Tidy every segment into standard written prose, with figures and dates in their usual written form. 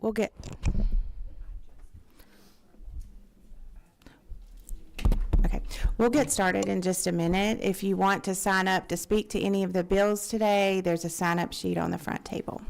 We'll get started in just a minute. If you want to sign up to speak to any of the bills today, there's a sign-up sheet on the front table.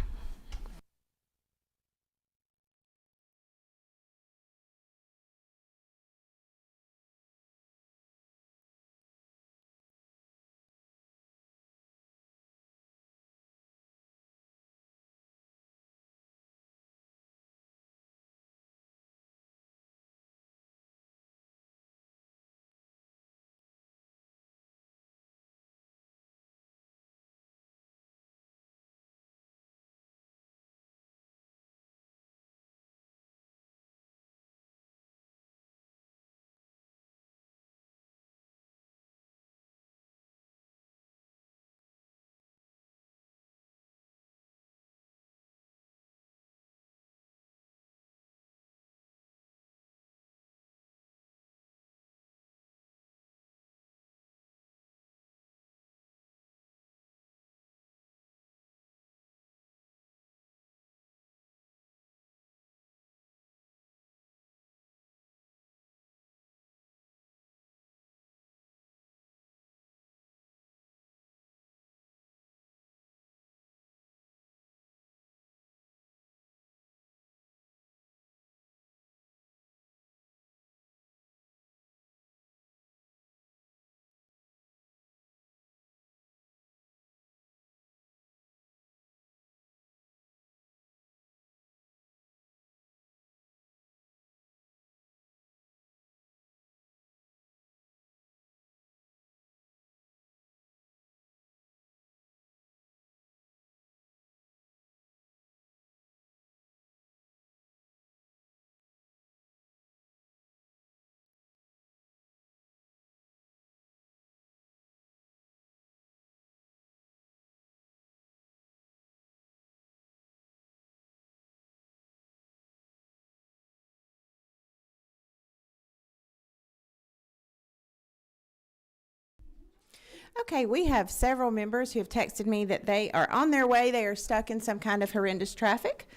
Okay, we have several members who have texted me that they are on their way. They are stuck in some kind of horrendous traffic.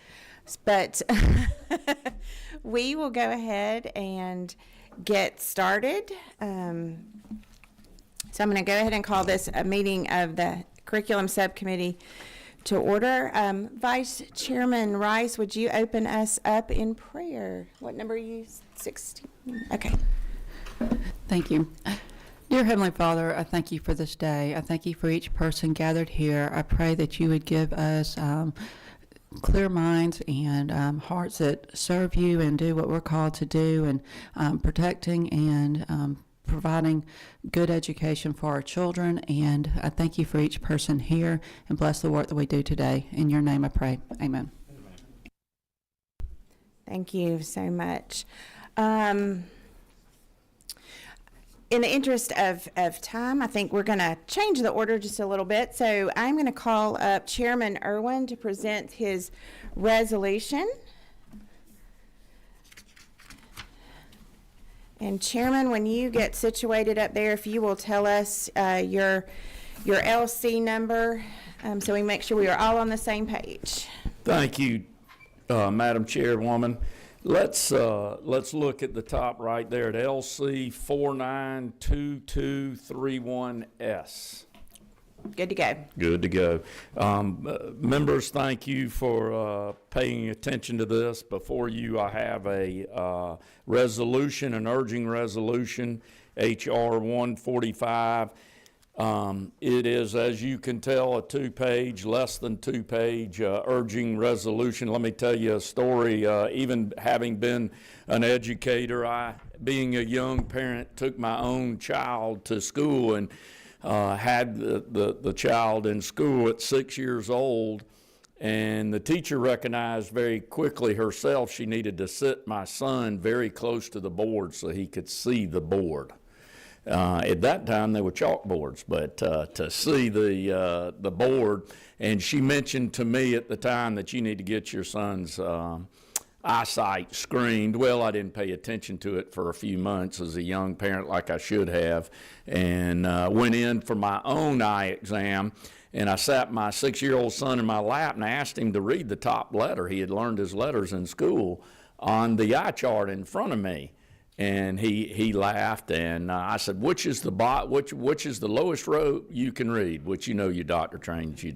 But we will go ahead and get started. So I'm going to go ahead and call this a meeting of the Curriculum Subcommittee to order. Vice Chairman Rice, would you open us up in prayer? What number are you? 16? Okay. Thank you. Dear Heavenly Father, I thank you for this day. I thank you for each person gathered here. I pray that you would give us clear minds and hearts that serve you and do what we're called to do, and protecting and providing good education for our children. And I thank you for each person here, and bless the work that we do today. In your name I pray. Amen. Thank you so much. In the interest of time, I think we're going to change the order just a little bit. So I'm going to call up Chairman Irwin to present his resolution. And Chairman, when you get situated up there, if you will tell us your LC number, so we make sure we are all on the same page. Thank you, Madam Chairwoman. Let's look at the top right there at LC 492231S. Good to go. Good to go. Members, thank you for paying attention to this. Before you, I have a resolution, an urging resolution, HR 145. It is, as you can tell, a less than two-page urging resolution. Let me tell you a story. Even having been an educator, being a young parent, took my own child to school and had the child in school at 6 years old. And the teacher recognized very quickly herself she needed to sit my son very close to the board so he could see the board. At that time, they were chalkboards, but to see the board, and she mentioned to me at the time that you need to get your son's eyesight screened. Well, I didn't pay attention to it for a few months as a young parent like I should have, and went in for my own eye exam. And I sat my 6-year-old son in my lap and I asked him to read the top letter. He had learned his letters in school on the eye chart in front of me. And he laughed, and I said, which is the lowest row you can read? Which, you know, your doctor trains you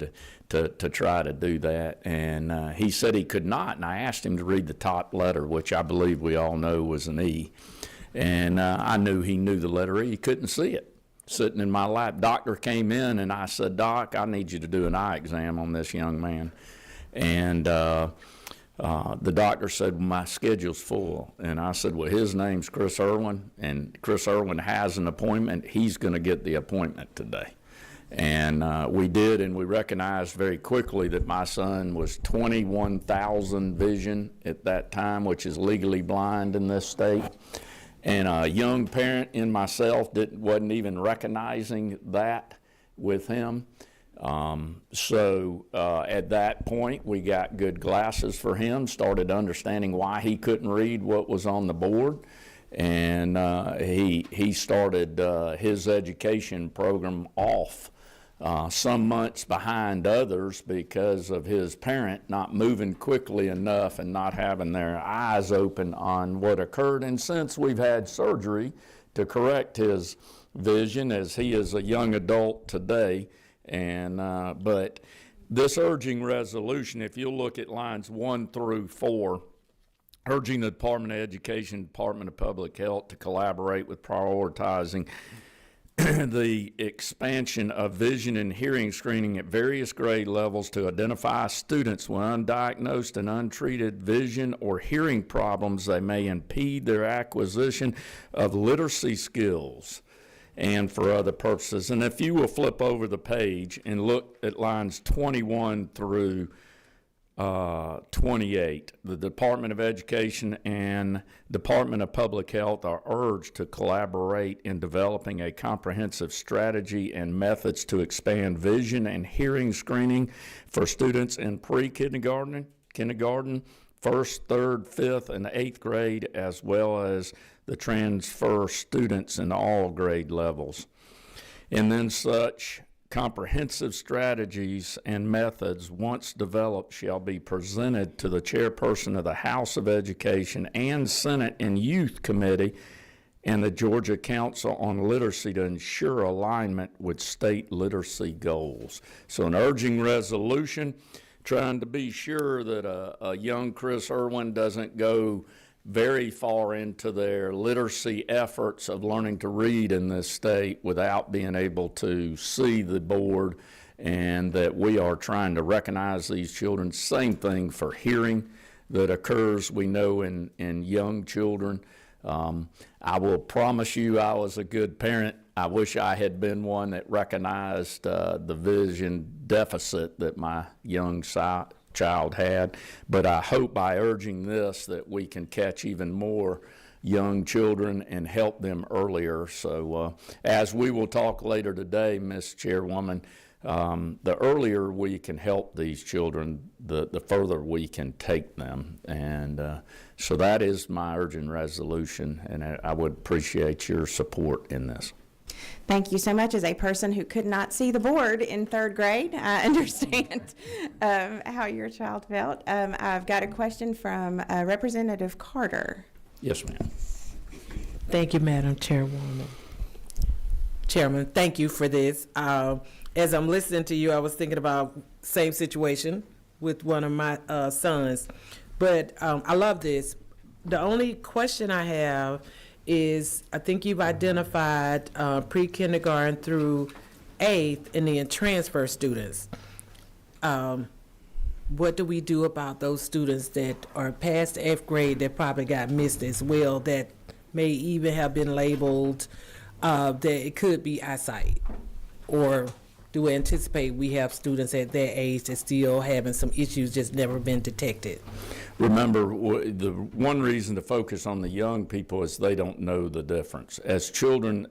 to try to do that. And he said he could not, and I asked him to read the top letter, which I believe we all know was an E. And I knew he knew the letter E. He couldn't see it sitting in my lap. Doctor came in, and I said, Doc, I need you to do an eye exam on this young man. And the doctor said, well, my schedule's full. And I said, well, his name's Chris Irwin, and Chris Irwin has an appointment. He's going to get the appointment today. And we did, and we recognized very quickly that my son was 21,000 vision at that time, which is legally blind in this state. And a young parent in myself wasn't even recognizing that with him. So at that point, we got good glasses for him, started understanding why he couldn't read what was on the board, and he started his education program off some months behind others because of his parent not moving quickly enough and not having their eyes open on what occurred. And since we've had surgery to correct his vision, as he is a young adult today, but this urging resolution, if you look at lines 1 through 4, urging the Department of Education, Department of Public Health to collaborate with prioritizing the expansion of vision and hearing screening at various grade levels to identify students with undiagnosed and untreated vision or hearing problems that may impede their acquisition of literacy skills and for other purposes. And if you will flip over the page and look at lines 21 through 28, the Department of Education and Department of Public Health are urged to collaborate in developing a comprehensive strategy and methods to expand vision and hearing screening for students in pre-kindergarten, kindergarten, 1st, 3rd, 5th, and 8th grade, as well as the transfer students in all grade levels. And then such comprehensive strategies and methods, once developed, shall be presented to the chairperson of the House of Education and Senate and Youth Committee and the Georgia Council on Literacy to ensure alignment with state literacy goals. So an urging resolution trying to be sure that a young Chris Irwin doesn't go very far into their literacy efforts of learning to read in this state without being able to see the board, and that we are trying to recognize these children. Same thing for hearing that occurs, we know, in young children. I will promise you I was a good parent. I wish I had been one that recognized the vision deficit that my young child had, but I hope by urging this that we can catch even more young children and help them earlier. So as we will talk later today, Ms. Chairwoman, the earlier we can help these children, the further we can take them. And so that is my urgent resolution, and I would appreciate your support in this. Thank you so much. As a person who could not see the board in 3rd grade, I understand how your child felt. I've got a question from Representative Carter. Yes, ma'am. Thank you, Madam Chairwoman. Chairman, thank you for this. As I'm listening to you, I was thinking about same situation with one of my sons. But I love this. The only question I have is, I think you've identified pre-kindergarten through 8th and then transfer students. What do we do about those students that are past 8th grade that probably got missed as well, that may even have been labeled that it could be eyesight? Or do we anticipate we have students at that age that still having some issues just never been detected? Remember, the one reason to focus on the young people is they don't know the difference. As children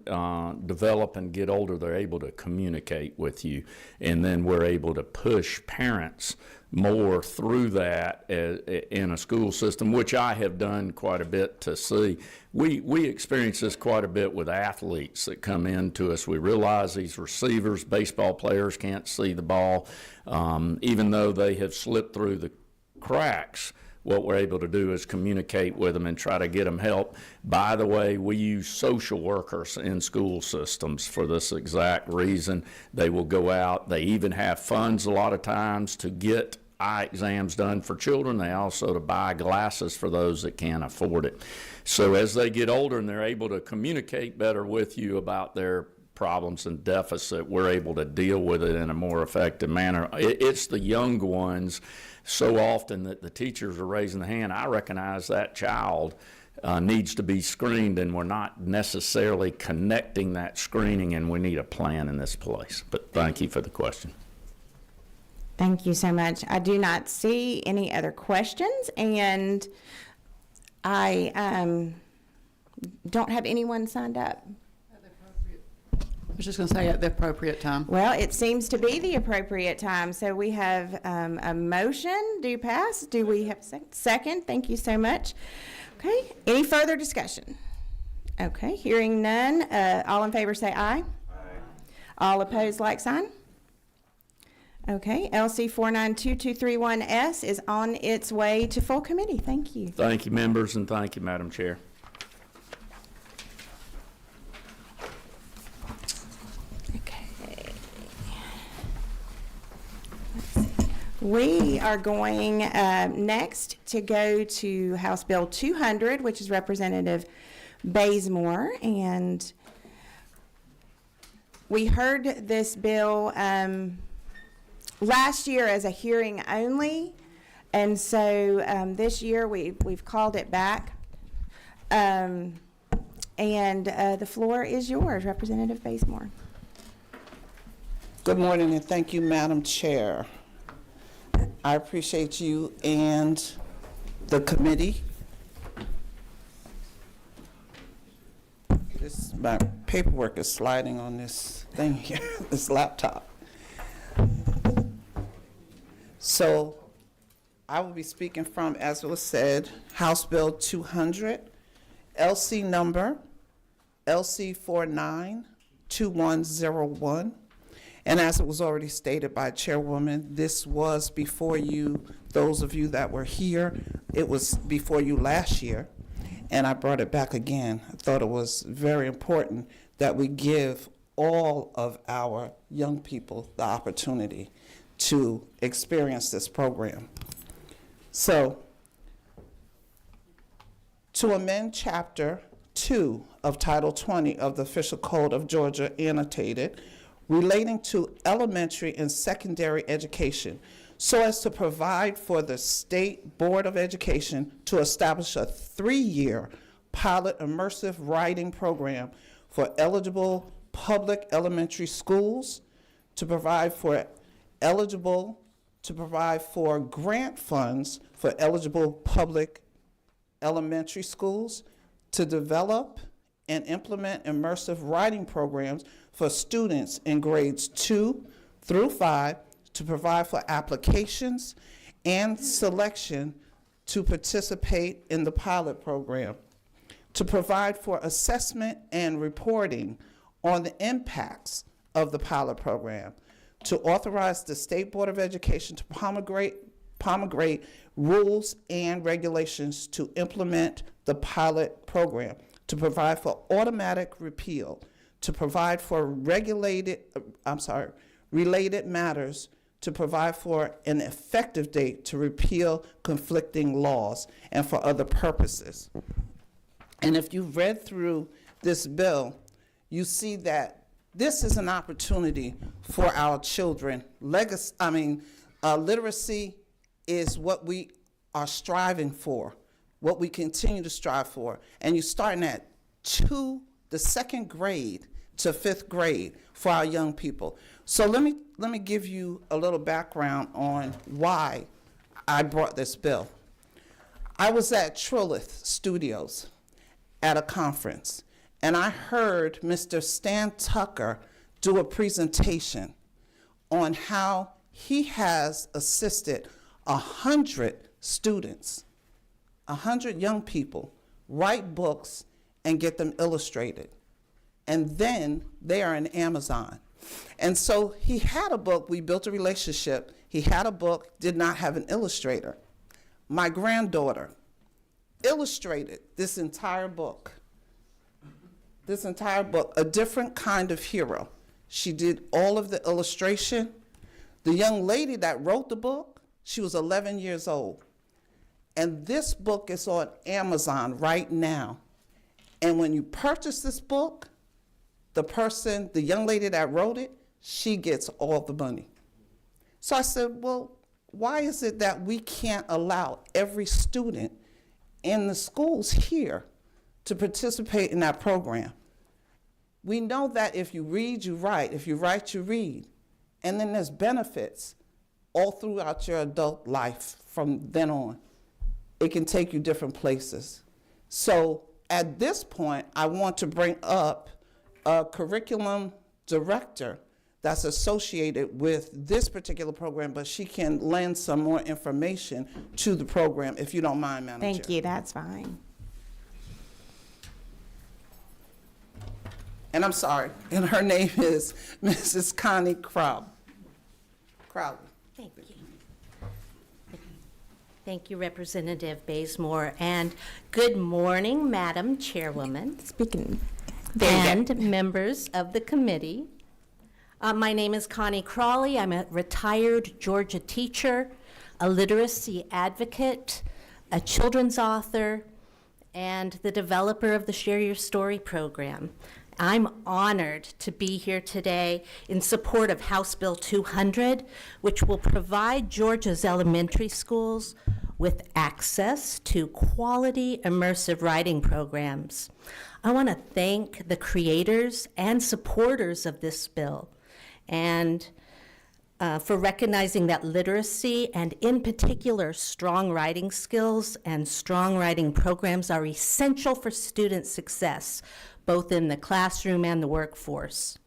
develop and get older, they're able to communicate with you, and then we're able to push parents more through that in a school system, which I have done quite a bit to see. We experience this quite a bit with athletes that come into us. We realize these receivers, baseball players can't see the ball, even though they have slipped through the cracks. What we're able to do is communicate with them and try to get them help. By the way, we use social workers in school systems for this exact reason. They will go out. They even have funds a lot of times to get eye exams done for children. They also to buy glasses for those that can't afford it. So as they get older and they're able to communicate better with you about their problems and deficit, we're able to deal with it in a more effective manner. It's the young ones so often that the teachers are raising the hand. I recognize that child needs to be screened, and we're not necessarily connecting that screening, and we need a plan in this place. But thank you for the question. Thank you so much. I do not see any other questions, and I don't have anyone signed up. I was just going to say at the appropriate time. Well, it seems to be the appropriate time. So we have a motion. Do pass? Do we have second? Thank you so much. Okay. Any further discussion? Okay. Hearing none. All in favor say aye. Aye. All opposed, like sign. Okay. LC 492231S is on its way to full committee. Thank you. Thank you, members, and thank you, Madam Chair. We are going next to go to House Bill 200, which is Representative Bazemore. And we heard this bill last year as a hearing only. And so this year we've called it back. And the floor is yours, Representative Bazemore. Good morning, and thank you, Madam Chair. I appreciate you and the committee. My paperwork is sliding on this thing here, this laptop. So I will be speaking from, as was said, House Bill 200, LC number LC 492101. And as it was already stated by Chairwoman, this was before you, those of you that were here, it was before you last year, and I brought it back again. I thought it was very important that we give all of our young people the opportunity to experience this program. So, to amend Chapter 2 of Title 20 of the Official Code of Georgia, annotated, relating to elementary and secondary education, so as to provide for the State Board of Education to establish a 3-year pilot immersive writing program for eligible public elementary schools, to provide for grant funds for eligible public elementary schools, to develop and implement immersive writing programs for students in grades 2 through 5, to provide for applications and selection to participate in the pilot program, to provide for assessment and reporting on the impacts of the pilot program, to authorize the State Board of Education to promulgate rules and regulations to implement the pilot program, to provide for automatic repeal, to provide for related matters, to provide for an effective date to repeal conflicting laws, and for other purposes. And if you've read through this bill, you see that this is an opportunity for our children. Literacy is what we are striving for, what we continue to strive for. And you're starting at the second grade to 5th grade for our young people. So let me give you a little background on why I brought this bill. I was at Trilith Studios at a conference, and I heard Mr. Stan Tucker do a presentation on how he has assisted 100 students, 100 young people, write books and get them illustrated. And then they are in Amazon. And so he had a book, we built a relationship. He had a book, did not have an illustrator. My granddaughter illustrated this entire book. A different kind of hero. She did all of the illustration. The young lady that wrote the book, she was 11 years old. And this book is on Amazon right now. And when you purchase this book, the young lady that wrote it, she gets all the money. So I said, well, why is it that we can't allow every student in the schools here to participate in that program? We know that if you read, you write. If you write, you read. And then there's benefits all throughout your adult life from then on. It can take you different places. So at this point, I want to bring up a curriculum director that's associated with this particular program, but she can lend some more information to the program, if you don't mind, Madam Chair. Thank you, that's fine. And I'm sorry, and her name is Mrs. Connie Crowley. Thank you. Thank you, Representative Bazemore, and good morning, Madam Chairwoman Speaking. There you go. and members of the committee. My name is Connie Crawley. I'm a retired Georgia teacher, a literacy advocate, a children's author, and the developer of the Share Your Story program. I'm honored to be here today in support of House Bill 200, which will provide Georgia's elementary schools with access to quality immersive writing programs. I want to thank the creators and supporters of this bill and for recognizing that literacy and in particular strong writing skills and strong writing programs are essential for student success, both in the classroom and the workforce.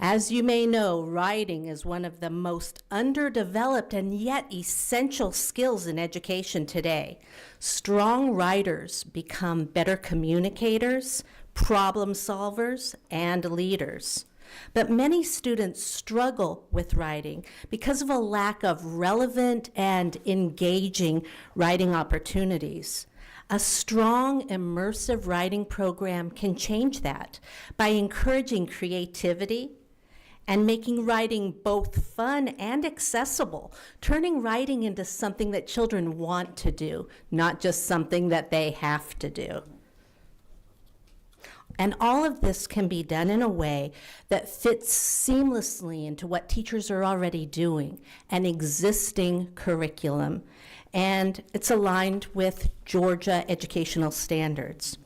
As you may know, writing is one of the most underdeveloped and yet essential skills in education today. Strong writers become better communicators, problem solvers, and leaders. But many students struggle with writing because of a lack of relevant and engaging writing opportunities. A strong, immersive writing program can change that by encouraging creativity and making writing both fun and accessible, turning writing into something that children want to do, not just something that they have to do. And all of this can be done in a way that fits seamlessly into what teachers are already doing, an existing curriculum, and it's aligned with Georgia educational standards.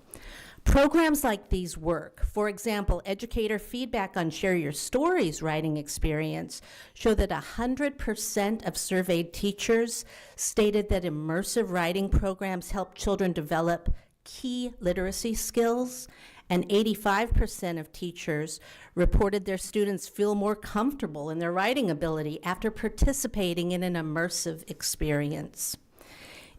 Programs like these work. For example, educator feedback on Share Your Stories writing experience show that 100% of surveyed teachers stated that immersive writing programs help children develop key literacy skills, and 85% of teachers reported their students feel more comfortable in their writing ability after participating in an immersive experience.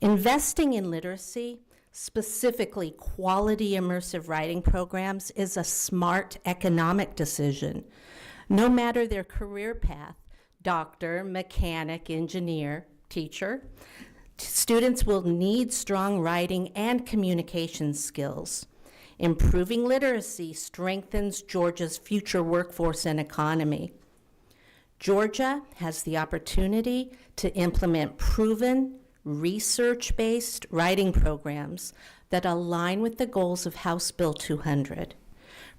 Investing in literacy, specifically quality immersive writing programs, is a smart economic decision. No matter their career path, doctor, mechanic, engineer, teacher, students will need strong writing and communication skills. Improving literacy strengthens Georgia's future workforce and economy. Georgia has the opportunity to implement proven, research-based writing programs that align with the goals of House Bill 200.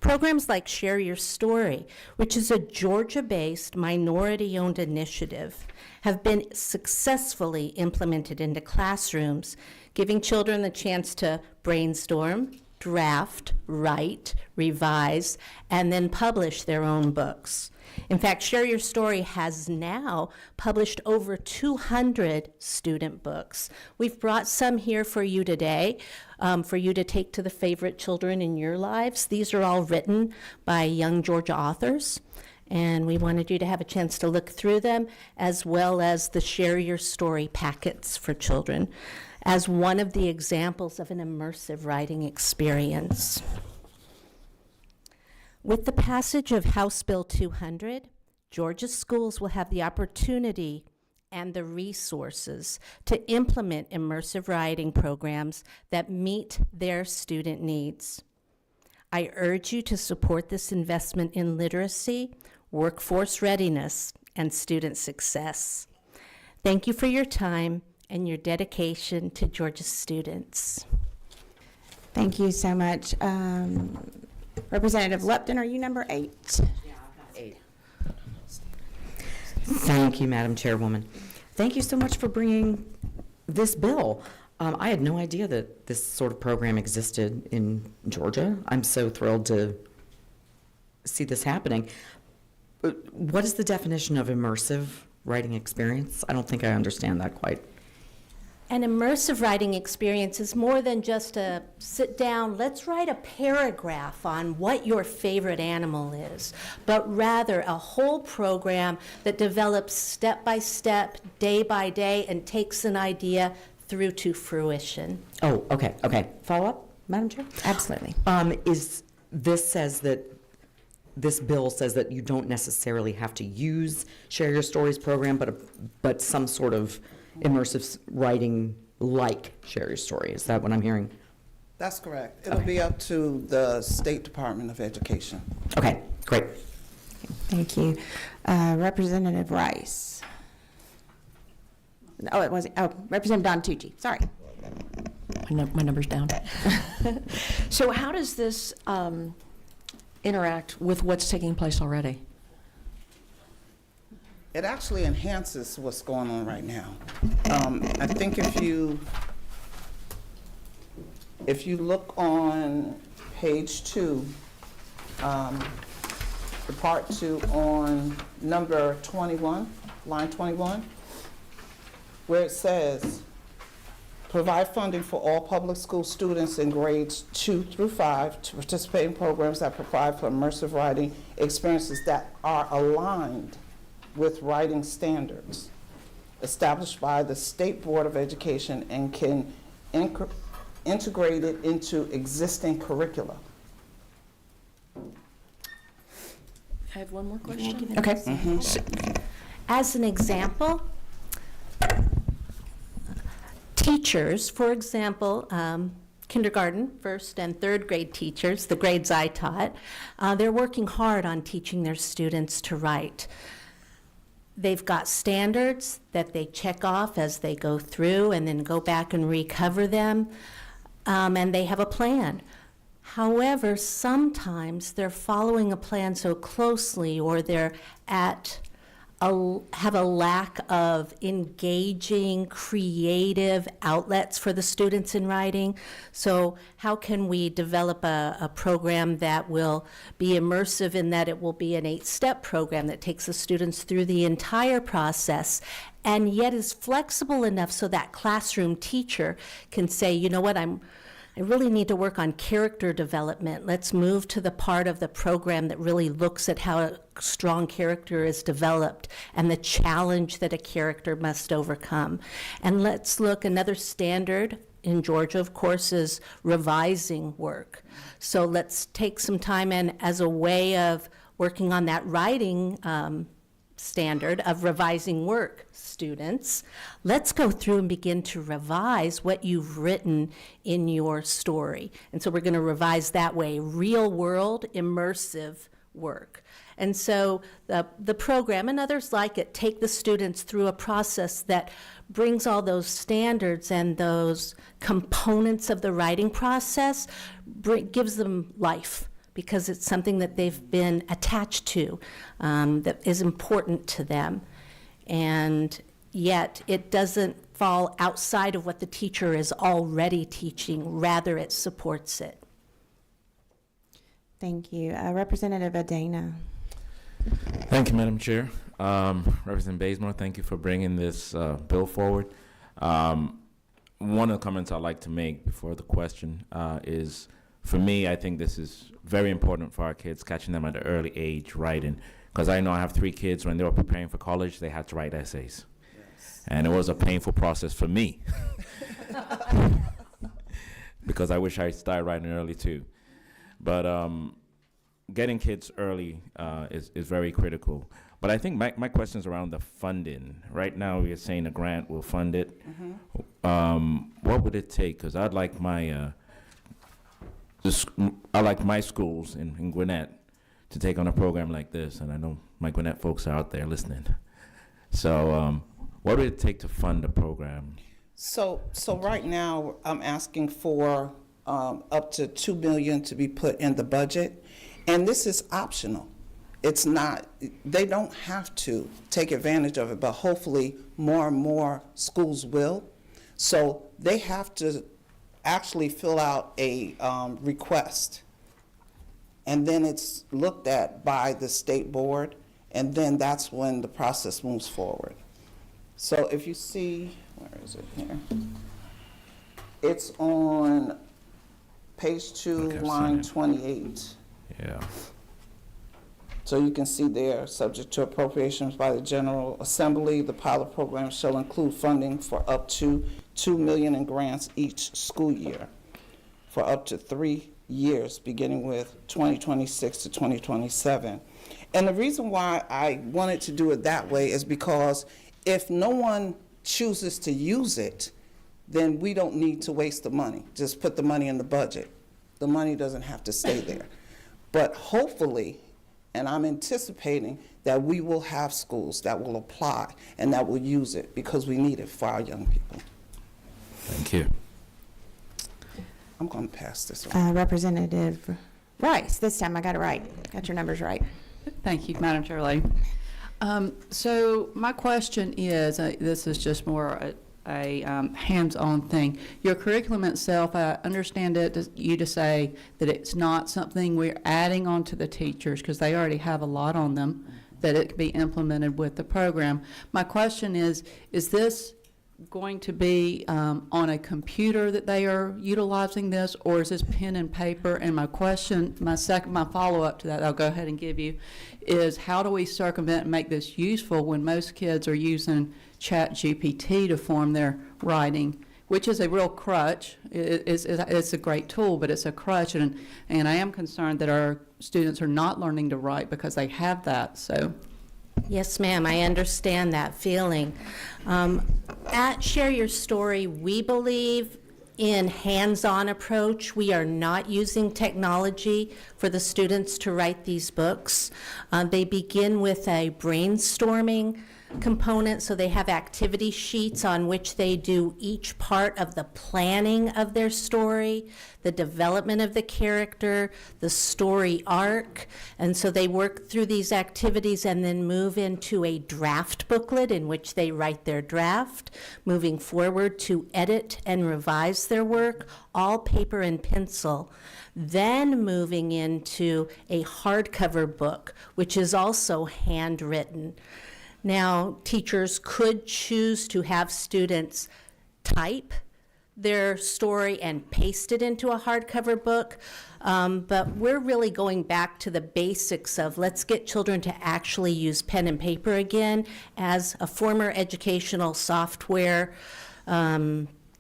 Programs like Share Your Story, which is a Georgia-based minority-owned initiative, have been successfully implemented into classrooms, giving children the chance to brainstorm, draft, write, revise, and then publish their own books. In fact, Share Your Story has now published over 200 student books. We've brought some here for you today, for you to take to the favorite children in your lives. These are all written by young Georgia authors. And we wanted you to have a chance to look through them, as well as the Share Your Story packets for children, as one of the examples of an immersive writing experience. With the passage of House Bill 200, Georgia schools will have the opportunity and the resources to implement immersive writing programs that meet their student needs. I urge you to support this investment in literacy, workforce readiness, and student success. Thank you for your time and your dedication to Georgia's students. Thank you so much. Representative Lupton, are you number 8? Thank you, Madam Chairwoman. Thank you so much for bringing this bill. I had no idea that this sort of program existed in Georgia. I'm so thrilled to see this happening. What is the definition of immersive writing experience? I don't think I understand that quite. An immersive writing experience is more than just a sit down, let's write a paragraph on what your favorite animal is, but rather a whole program that develops step by step, day by day, and takes an idea through to fruition. Oh, okay. Follow up, Madam Chair? Absolutely. This bill says that you don't necessarily have to use Share Your Stories program, but some sort of immersive writing like Share Your Story. Is that what I'm hearing? That's correct. It'll be up to the State Department of Education. Okay, great. Thank you. Representative Rice. Oh, it wasn't. Oh, Representative Don Tucci. Sorry. My number's down. So how does this interact with what's taking place already? It actually enhances what's going on right now. I think if you look on page 2, the part 2 on number 21, line 21, where it says, provide funding for all public school students in grades 2 through 5 to participate in programs that provide for immersive writing experiences that are aligned with writing standards established by the State Board of Education and can integrate it into existing curricula. I have one more question. Okay. As an example, teachers, for example, kindergarten, first and third grade teachers, the grades I taught, they're working hard on teaching their students to write. They've got standards that they check off as they go through and then go back and recover them, and they have a plan. However, sometimes they're following a plan so closely, or they're have a lack of engaging, creative outlets for the students in writing. So how can we develop a program that will be immersive in that it will be an 8-step program that takes the students through the entire process, and yet is flexible enough so that classroom teacher can say, you know what, I really need to work on character development. Let's move to the part of the program that really looks at how a strong character is developed and the challenge that a character must overcome. And let's look, another standard in Georgia, of course, is revising work. So let's take some time and as a way of working on that writing standard of revising work, students, let's go through and begin to revise what you've written in your story. And so we're going to revise that way, real world, immersive work. And so the program and others like it take the students through a process that brings all those standards and those components of the writing process, gives them life, because it's something that they've been attached to, that is important to them. And yet it doesn't fall outside of what the teacher is already teaching, rather it supports it. Thank you. Representative Adena. Thank you, Madam Chair. Representative Bazemore, thank you for bringing this bill forward. One of the comments I'd like to make before the question is for me, I think this is very important for our kids, catching them at an early age, writing. Because I know I have 3 kids, when they were preparing for college, they had to write essays. And it was a painful process for me. Because I wish I started writing early too. But getting kids early is very critical. But I think my question is around the funding. Right now, we are saying a grant will fund it. What would it take? Because I'd like my schools in Gwinnett to take on a program like this, and I know my Gwinnett folks are out there listening. So, what would it take to fund the program? So right now, I'm asking for up to $2 million to be put in the budget, and this is optional. It's not, they don't have to take advantage of it, but hopefully more and more schools will. So they have to actually fill out a request, and then it's looked at by the state board, and then that's when the process moves forward. So if you see, where is it here? It's on page 2, Okay, I've line seen it. 28. Yeah. So you can see there, subject to appropriations by the General Assembly, the pilot program shall include funding for up to $2 million in grants each school year for up to 3 years, beginning with 2026 to 2027. And the reason why I wanted to do it that way is because if no one chooses to use it, then we don't need to waste the money. Just put the money in the budget. The money doesn't have to stay there. But hopefully, and I'm anticipating that we will have schools that will apply and that will use it because we need it for our young people. Thank you. I'm going to pass this on. Representative Rice, this time I got it right. Got your numbers right. Thank you, Madam Chair Lady. So my question is, this is just more a hands-on thing. Your curriculum itself, I understand you to say that it's not something we're adding on to the teachers because they already have a lot on them, that it can be implemented with the program. My question is this going to be on a computer that they are utilizing this, or is this pen and paper? And my question, my follow-up to that, I'll go ahead and give you, is how do we circumvent and make this useful when most kids are using ChatGPT to form their writing, which is a real crutch. It's a great tool, but it's a crutch, and I am concerned that our students are not learning to write because they have that. So. Yes, ma'am, I understand that feeling. At Share Your Story, we believe in hands-on approach. We are not using technology for the students to write these books. They begin with a brainstorming component, so they have activity sheets on which they do each part of the planning of their story, the development of the character, the story arc, and so they work through these activities and then move into a draft booklet in which they write their draft, moving forward to edit and revise their work, all paper and pencil. Then moving into a hardcover book, which is also handwritten. Now, teachers could choose to have students type their story and paste it into a hardcover book, but we're really going back to the basics of let's get children to actually use pen and paper again. As a former educational software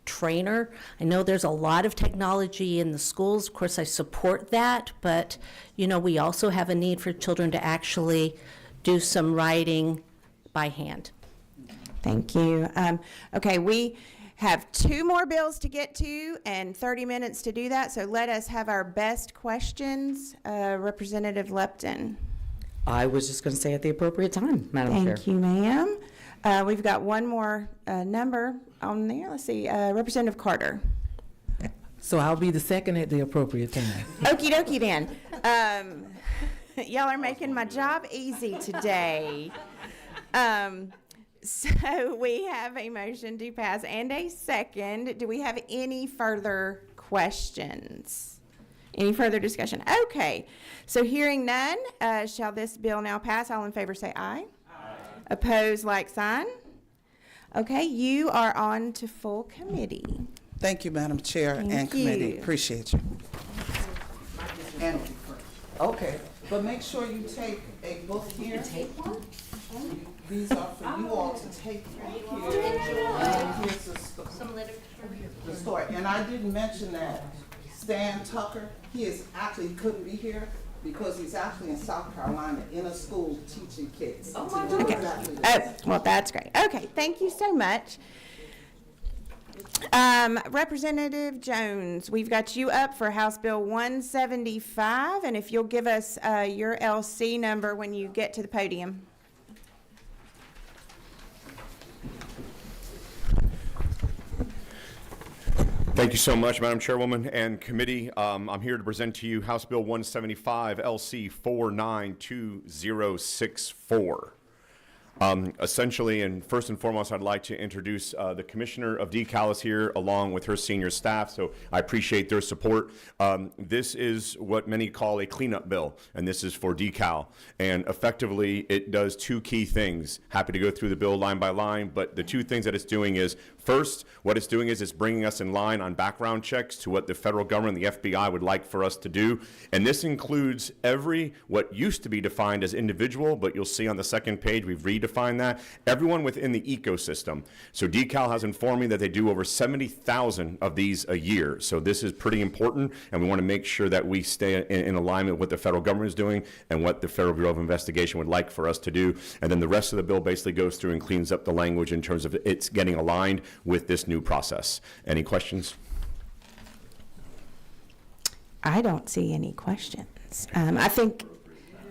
trainer, I know there's a lot of technology in the schools. Of course, I support that, but we also have a need for children to actually do some writing by hand. Thank you. Okay, we have 2 more bills to get to and 30 minutes to do that, so let us have our best questions. Representative Lepton. I was just going to say at the appropriate time, Madam Chair. Thank you, ma'am. We've got one more number on there. Let's see, Representative Carter. So I'll be the second at the appropriate time. Okie dokie then. Y'all are making my job easy today. So we have a motion to pass and a second. Do we have any further questions? Any further discussion? Okay. So hearing none, shall this bill now pass? All in favor say aye. Aye. Opposed, like sign. Okay, you are on to full committee. Thank you, Madam Chair Thank and committee. you. Appreciate you. And, okay, but make sure you take a book here. Take one? These are for you all to take right here. And here's the story. And I didn't mention that Stan Tucker, he couldn't be here because he's actually in South Carolina in a school teaching kids. Oh my goodness. Exactly this. Oh, well, that's great. Okay, thank you so much. Representative Jones, we've got you up for House Bill 175, and if you'll give us your LC number when you get to the podium. Thank you so much, Madam Chairwoman and committee. I'm here to present to you House Bill 175, LC 492064. Essentially, and first and foremost, I'd like to introduce the Commissioner of DECAL is here along with her senior staff, so I appreciate their support. This is what many call a cleanup bill, and this is for DECAL. And effectively, it does two key things. Happy to go through the bill line by line, but the two things that it's doing is, first, what it's doing is it's bringing us in line on background checks to what the federal government, the FBI, would like for us to do. And this includes what used to be defined as individual, but you'll see on the second page, we've redefined that, everyone within the ecosystem. So DECAL has informed me that they do over 70,000 of these a year. So this is pretty important, and we want to make sure that we stay in alignment with what the federal government is doing and what the Federal Bureau of Investigation would like for us to do. And then the rest of the bill basically goes through and cleans up the language in terms of it's getting aligned with this new process. Any questions? I don't see any questions.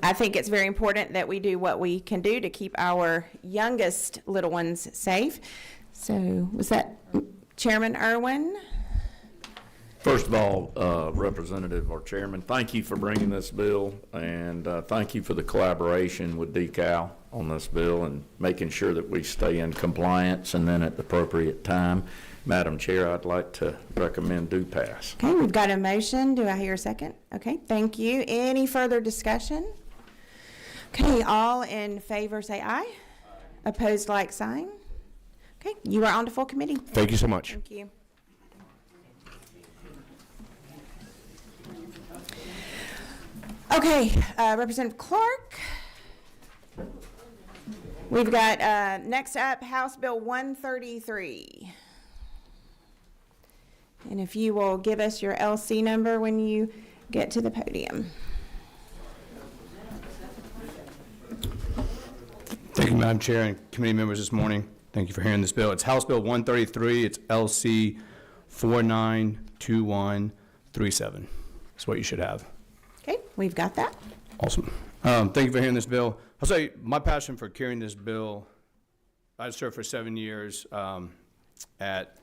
I think it's very important that we do what we can do to keep our youngest little ones safe. So was that Chairman Irwin? First of all, Representative or Chairman, thank you for bringing this bill, and thank you for the collaboration with DECAL on this bill and making sure that we stay in compliance, and then at the appropriate time. Madam Chair, I'd like to recommend do pass. Okay, we've got a motion. Do I hear a second? Okay, thank you. Any further discussion? Okay, all in favor say aye. Opposed, like sign. Okay, you are on to full committee. Thank you so much. Thank you. Okay, Representative Clark. We've got, next up, House Bill 133. And if you will give us your LC number when you get to the podium. Thank you, Madam Chair and committee members this morning. Thank you for hearing this bill. It's House Bill 133. It's LC 492137. That's what you should have. Okay, we've got that. Awesome. Thank you for hearing this bill. I'll say my passion for carrying this bill, I served for 7 years at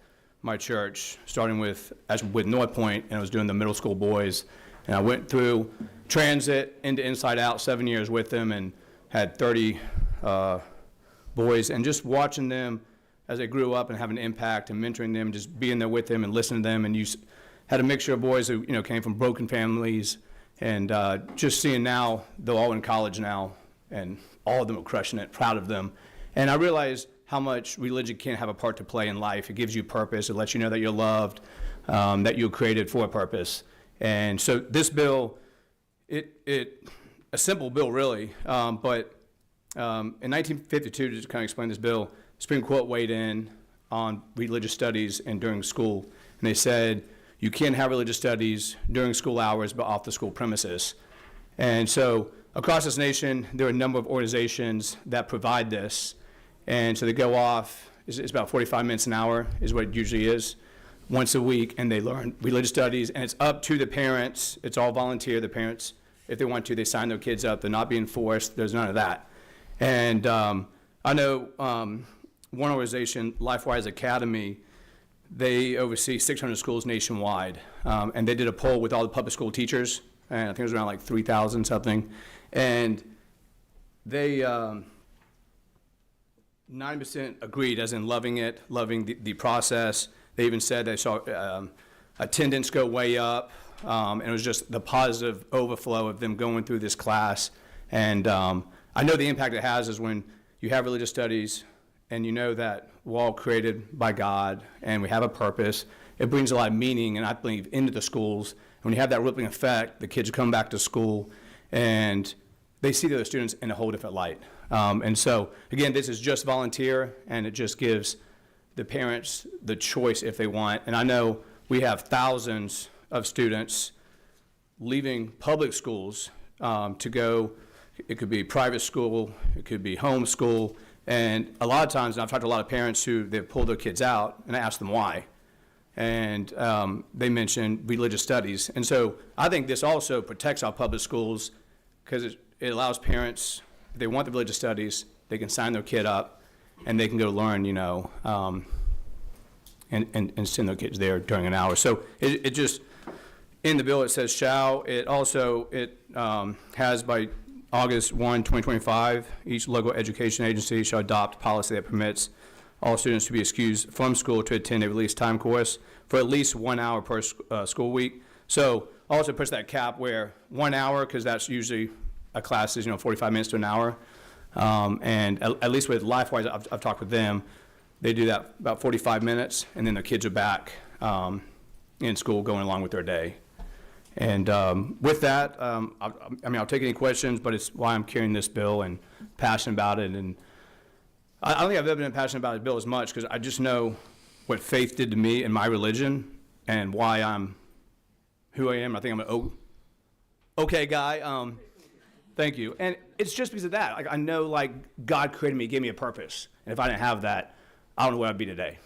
my church, starting with North Point, and I was doing the middle school boys. And I went through transit into Inside Out, 7 years with them, and had 30 boys. And just watching them as they grew up and having an impact and mentoring them, just being there with them and listening to them. And you had a mixture of boys who came from broken families, and just seeing now they're all in college now, and all of them are crushing it, proud of them. And I realized how much religion can have a part to play in life. It gives you purpose. It lets you know that you're loved, that you're created for a purpose. And so this bill, a simple bill really, but in 1952, to just kind of explain this bill, the Supreme Court weighed in on religious studies and during school, and they said you can't have religious studies during school hours but off the school premises. And so across this nation, there are a number of organizations that provide this. And so they go off, it's about 45 minutes an hour is what it usually is, once a week, and they learn religious studies, and it's up to the parents. It's all volunteer. The parents, if they want to, they sign their kids up. They're not being forced. There's none of that. And I know one organization, LifeWise Academy, they oversee 600 schools nationwide, and they did a poll with all the public school teachers, and I think it was around like 3,000 something, and they 9% agreed, as in loving it, loving the process. They even said they saw attendance go way up, and it was just the positive overflow of them going through this class. And I know the impact it has is when you have religious studies and you know that we're all created by God and we have a purpose, it brings a lot of meaning, and I believe, into the schools. And when you have that rippling effect, the kids come back to school, and they see the other students in a whole different light. And so, again, this is just volunteer, and it just gives the parents the choice if they want. And I know we have thousands of students leaving public schools to go, it could be private school, it could be home school, and a lot of times, and I've talked to a lot of parents who they've pulled their kids out, and I asked them why. And they mentioned religious studies. And so I think this also protects our public schools, because it allows parents, if they want the religious studies, they can sign their kid up, and they can go learn, you know, and send their kids there during an hour. So it just, in the bill, it says shall. It also, has by August 1, 2025, each local education agency shall adopt policy that permits all students to be excused from school to attend a released time course for at least 1 hour per school week. So also puts that cap where 1 hour, because that's usually a class is, 45 minutes to an hour. And at least with LifeWise, I've talked with them, they do that about 45 minutes, and then the kids are back in school going along with their day. And with that, I'll take any questions, but it's why I'm carrying this bill and passionate about it. And I don't think I've ever been passionate about this bill as much, because I just know what faith did to me in my religion and why I'm who I am. I think I'm an okay guy. Thank you. And it's just because of that. Like, I know, like, God created me, gave me a purpose. And if I didn't have that, I don't know where I'd be today.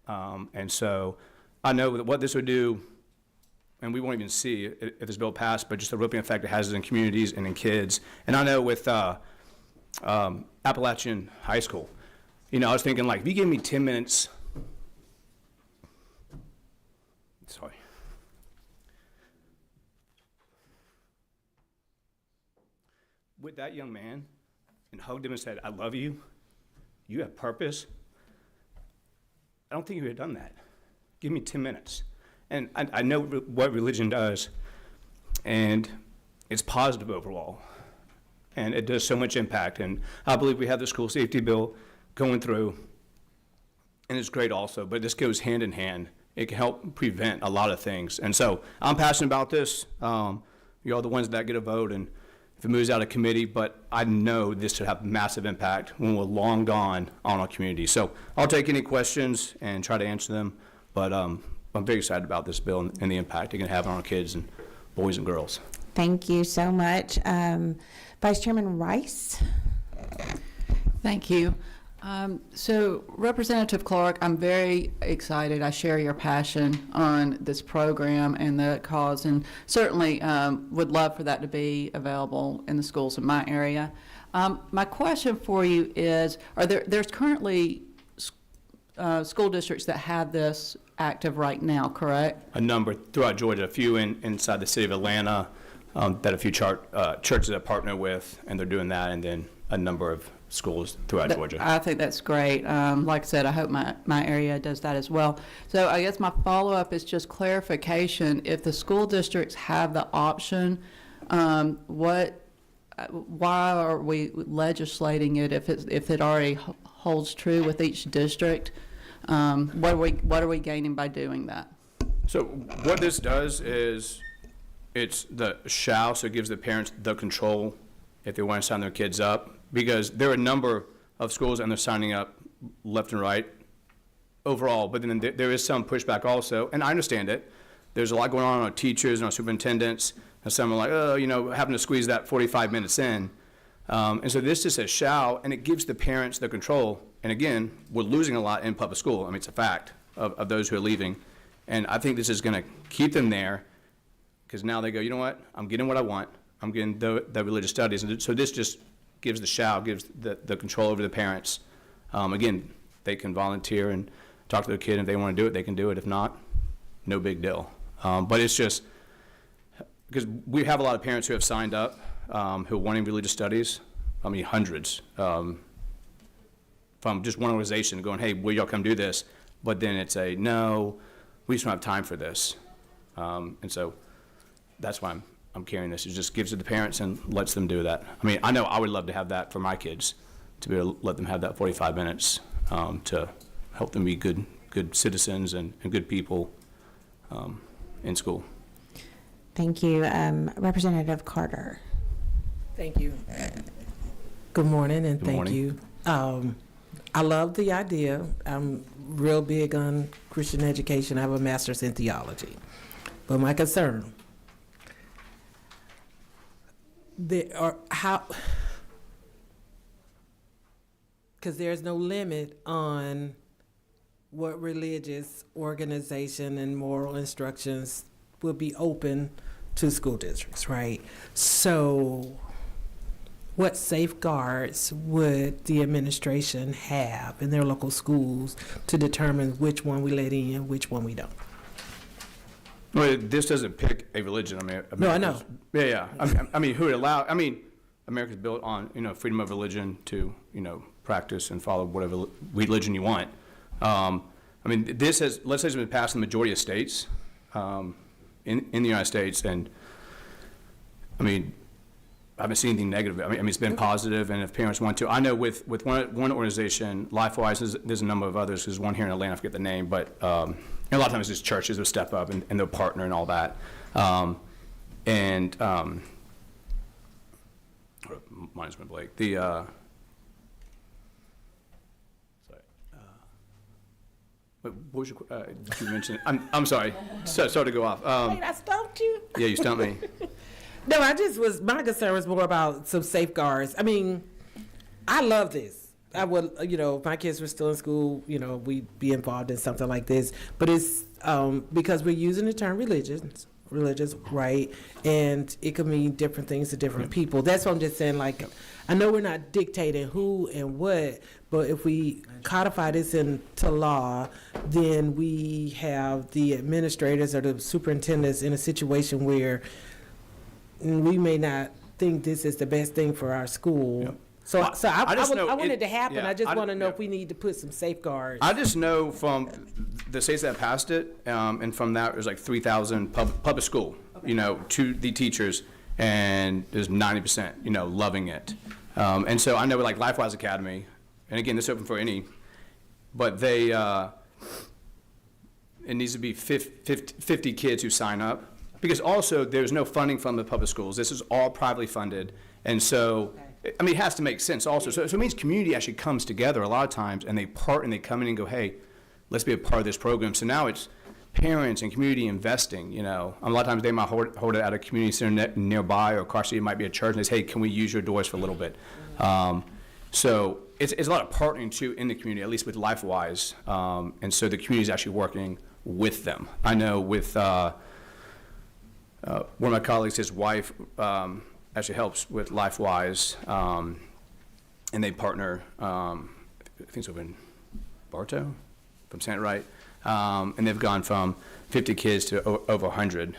And so I know that what this would do, and we won't even see if this bill passed, but just the rippling effect it has in communities and in kids. And I know with Appalachian High School, I was thinking, like, if you give me 10 minutes, sorry. With that young man, and hugged him and said, I love you, you have purpose, I don't think you would have done that. Give me 10 minutes. And I know what religion does, and it's positive overall, and it does so much impact. And I believe we have the school safety bill going through, and it's great also, but this goes hand in hand. It can help prevent a lot of things. And so I'm passionate about this. You're all the ones that get a vote, and if it moves out of committee, but I know this should have massive impact when we're long gone on our community. So I'll take any questions and try to answer them, but I'm very excited about this bill and the impact it can have on our kids and boys and girls. Thank you so much. Vice Chairman Rice? Thank you. So Representative Clark, I'm very excited. I share your passion on this program and the cause, and certainly would love for that to be available in the schools in my area. My question for you is, there's currently school districts that have this active right now, correct? A number throughout Georgia, a few inside the city of Atlanta, that a few churches that partner with, and they're doing that, and then a number of schools throughout Georgia. I think that's great. Like I said, I hope my area does that as well. So I guess my follow-up is just clarification. If the school districts have the option, why are we legislating it if it already holds true with each district? What are we gaining by doing that? So what this does is it's the shall, so it gives the parents the control if they want to sign their kids up, because there are a number of schools and they're signing up left and right overall, but then there is some pushback also, and I understand it. There's a lot going on with our teachers and our superintendents, and some are like, having to squeeze that 45 minutes in. And so this just says shall, and it gives the parents the control. And again, we're losing a lot in public school. I mean, it's a fact of those who are leaving. And I think this is going to keep them there, because now they go, you know what, I'm getting what I want. I'm getting the religious studies. And so this just gives the shall, gives the control over the parents. Again, they can volunteer and talk to their kid. If they want to do it, they can do it. If not, no big deal. But it's just, because we have a lot of parents who have signed up, who are wanting religious studies. I mean, hundreds. From just one organization going, hey, will y'all come do this? But then it's no, we just don't have time for this. And so that's why I'm carrying this. It just gives it to the parents and lets them do that. I mean, I know I would love to have that for my kids, to be able to let them have that 45 minutes to help them be good good citizens and good people in school. Thank you. Representative Carter. Thank you. Good morning, and Good thank morning. you. I love the idea. I'm real big on Christian education. I have a master's in theology. But my concern, because there's no limit on what religious organization and moral instructions will be open to school districts, right? So what safeguards would the administration have in their local schools to determine which one we let in and which one we don't? Well, this doesn't pick a religion. I mean, No, I know. Yeah. I mean, who would allow? I mean, America's built on freedom of religion to practice and follow whatever religion you want. I mean, this has legislation been passed in the majority of states in the United States, and I mean, I haven't seen anything negative. I mean, it's been positive, and if parents want to, I know with one organization, LifeWise, there's a number of others. There's one here in Atlanta, I forget the name, but and a lot of times it's churches will step up and they'll partner and all that. Mine's been Blake. Sorry. What was your? Did you mention? I'm sorry. Sorry to go off. Wait, I stumped you? Yeah, you stumped me. No, my concern was more about some safeguards. I mean, I love this. I would, if my kids were still in school, we'd be involved in something like this. But it's because we're using the term religious, right? And it could mean different things to different people. That's what I'm just saying. Like, I know we're not dictating who and what, but if we codify this into law, then we have the administrators or the superintendents in a situation where we may not think this is the best thing for our school. Yep. So I want know it to happen. yeah, I just want to know yeah. if we need to put some safeguards. I just know from the states that passed it, and from that, there's like 3,000 public school, to the teachers, and there's 90%, loving it. And so I know with like LifeWise Academy, and again, this is open for any, but they, it needs to be 50 kids who sign up. Because also, there's no funding from the public schools. This is all privately funded. And so, I mean, it has to make sense also. So it means community actually comes together a lot of times, and they come in and go, hey, let's be a part of this program. So now it's parents and community investing, A lot of times they might hold it at a community center nearby, or across the street, it might be a church, and they say, hey, can we use your doors for a little bit? So it's a lot of partnering, too, in the community, at least with LifeWise. And so the community is actually working with them. I know with one of my colleagues, his wife actually helps with LifeWise, and they partner, I think it's over in Bartow, if I'm saying it right, and they've gone from 50 kids to over 100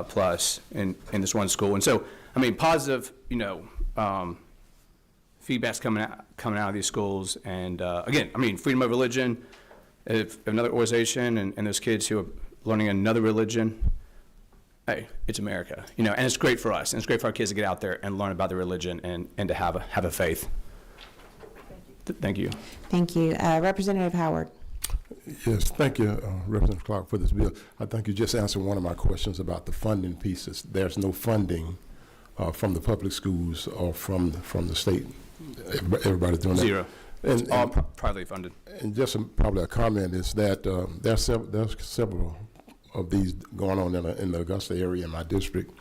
plus in this one school. And so, I mean, positive, feedback's coming out of these schools. And again, I mean, freedom of religion, if another organization and those kids who are learning another religion, hey, it's America, and it's great for us, and it's great for our kids to get out there and learn about the religion and to have a faith. Thank you. Thank you. Representative Howard. Yes, thank you, Representative Clark, for this bill. I think you just answered one of my questions about the funding pieces. There's no funding from the public schools or from the state. Everybody's doing Zero. that. It's all privately funded. And just probably a comment is that there's several of these going on in the Augusta area in my district.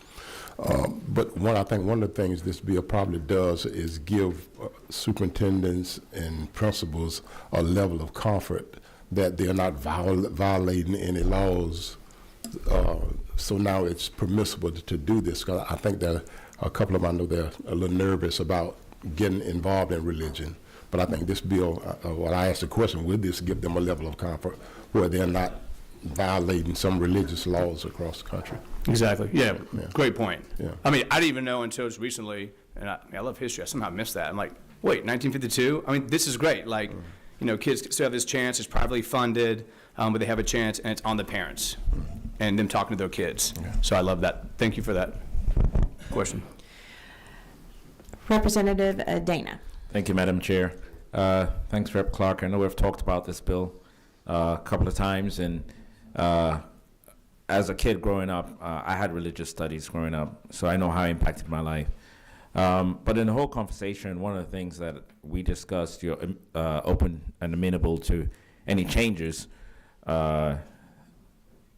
But one of the things this bill probably does is give superintendents and principals a level of comfort that they're not violating any laws. So now it's permissible to do this. 'Cause I think that a couple of them, I know they're a little nervous about getting involved in religion. But I think this bill, when I asked the question, would this give them a level of comfort where they're not violating some religious laws across the country? Exactly. Yeah. Great point. Yeah. I mean, I didn't even know until just recently, and I love history. I somehow missed that. I'm like, wait, 1952? I mean, this is great. Like, kids still have this chance. It's privately funded, but they have a chance, and it's on the parents and them talking to their kids. Yeah. So I love that. Thank you for that question. Representative Dana. Thank you, Madam Chair. Thanks, Rep. Clark. I know we've talked about this bill a couple of times, and as a kid growing up, I had religious studies growing up, so I know how it impacted my life. But in the whole conversation, one of the things that we discussed, you're open and amenable to any changes that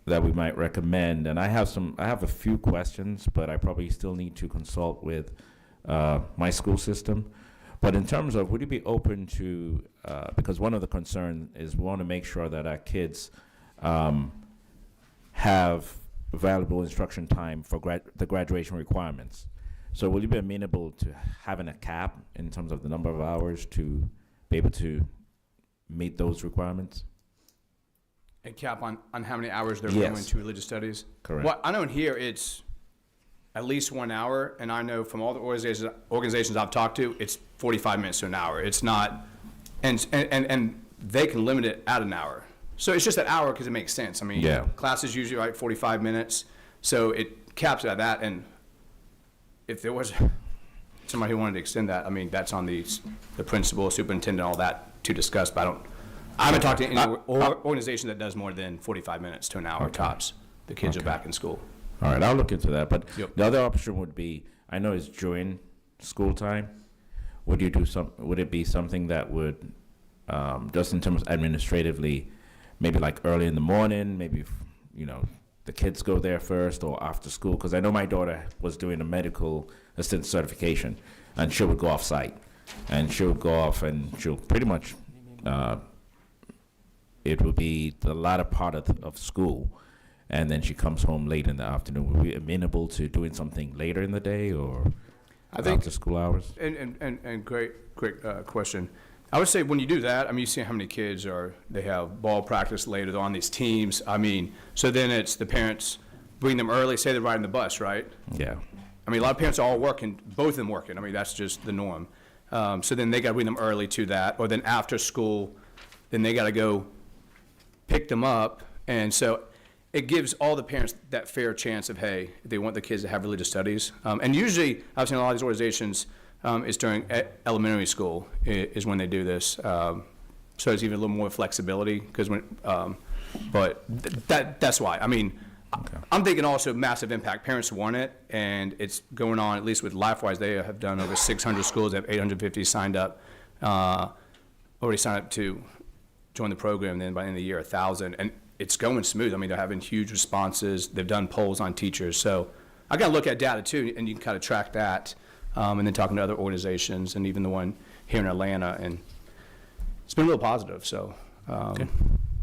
we might recommend. And I have a few questions, but I probably still need to consult with my school system. But in terms of, would you be open to, because one of the concerns is we want to make sure that our kids have valuable instruction time for the graduation requirements. So will you be amenable to having a cap in terms of the number of hours to be able to meet those requirements? A cap on how many hours they're Yes. going to religious studies? Correct. Well, I know in here it's at least 1 hour, and I know from all the organizations I've talked to, it's 45 minutes to an hour. It's not, and they can limit it at an hour. So it's just an hour because it makes sense. I mean, Yeah. classes usually like 45 minutes, so it caps at that. And if there was somebody who wanted to extend that, I mean, that's on the principal, superintendent, all that to discuss. But I haven't talked to any organization that does more than 45 minutes to an hour tops. The kids are back in school. All right, I'll look into that. But Yep. the other option would be, I know it's during school time. Would it be something that would, just in terms of administratively, maybe like early in the morning, maybe, the kids go there first or after school? Because I know my daughter was doing a medical assistant certification, and she would go off site, and she would go off and she'll pretty much, it would be the latter part of school, and then she comes home late in the afternoon. Were we amenable to doing something later in the day or I think- after school hours? And great question. I would say when you do that, I mean, you see how many kids they have ball practice later on these teams. I mean, so then it's the parents bring them early, say they're riding the bus, right? Yeah. I mean, a lot of parents are all working, both of them working. I mean, that's just the norm. So then they got to bring them early to that, or then after school, then they got to go pick them up. And so it gives all the parents that fair chance of, hey, they want the kids to have religious studies. And usually, I've seen a lot of these organizations, is during elementary school is when they do this. So there's even a little more flexibility, because but that's why. I mean, I'm thinking also massive impact. Parents want it, and it's going on, at least with LifeWise, they have done over 600 schools. They have 850 signed up, already signed up to join the program. And then by the end of the year, 1,000. And it's going smooth. I mean, they're having huge responses. They've done polls on teachers. So I got to look at data too, and you can kind of track that. And then talking to other organizations, and even the one here in Atlanta, and it's been real positive. So,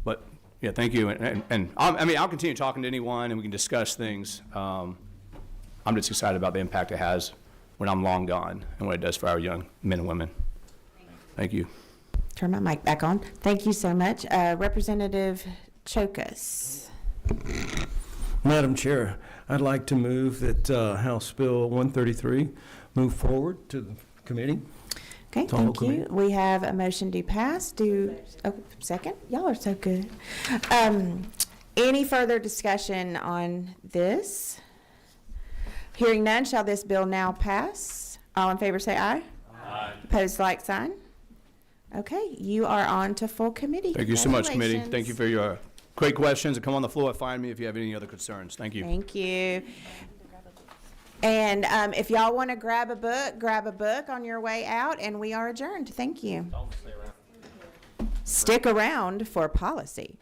but yeah, thank you. And I'll continue talking to anyone, and we can discuss things. I'm just excited about the impact it has when I'm long gone, and what it does for our young men and women. Thank you. Turn my mic back on. Thank you so much. Representative Chokas. Madam Chair, I'd like to move that House Bill 133 move forward to the committee. Okay, To all thank you. committee. We have a motion to pass. Second? Y'all are so good. Any further discussion on this? Hearing none, shall this bill now pass? All in favor say aye. Aye. Opposed, like sign. Okay, you are on to full committee. Thank you so much, committee. Congratulations. Thank you for your great questions, and come on the floor and find me if you have any other concerns. Thank you. Thank you. And if y'all want to grab a book on your way out, and we are adjourned. Thank you. Stick around for policy.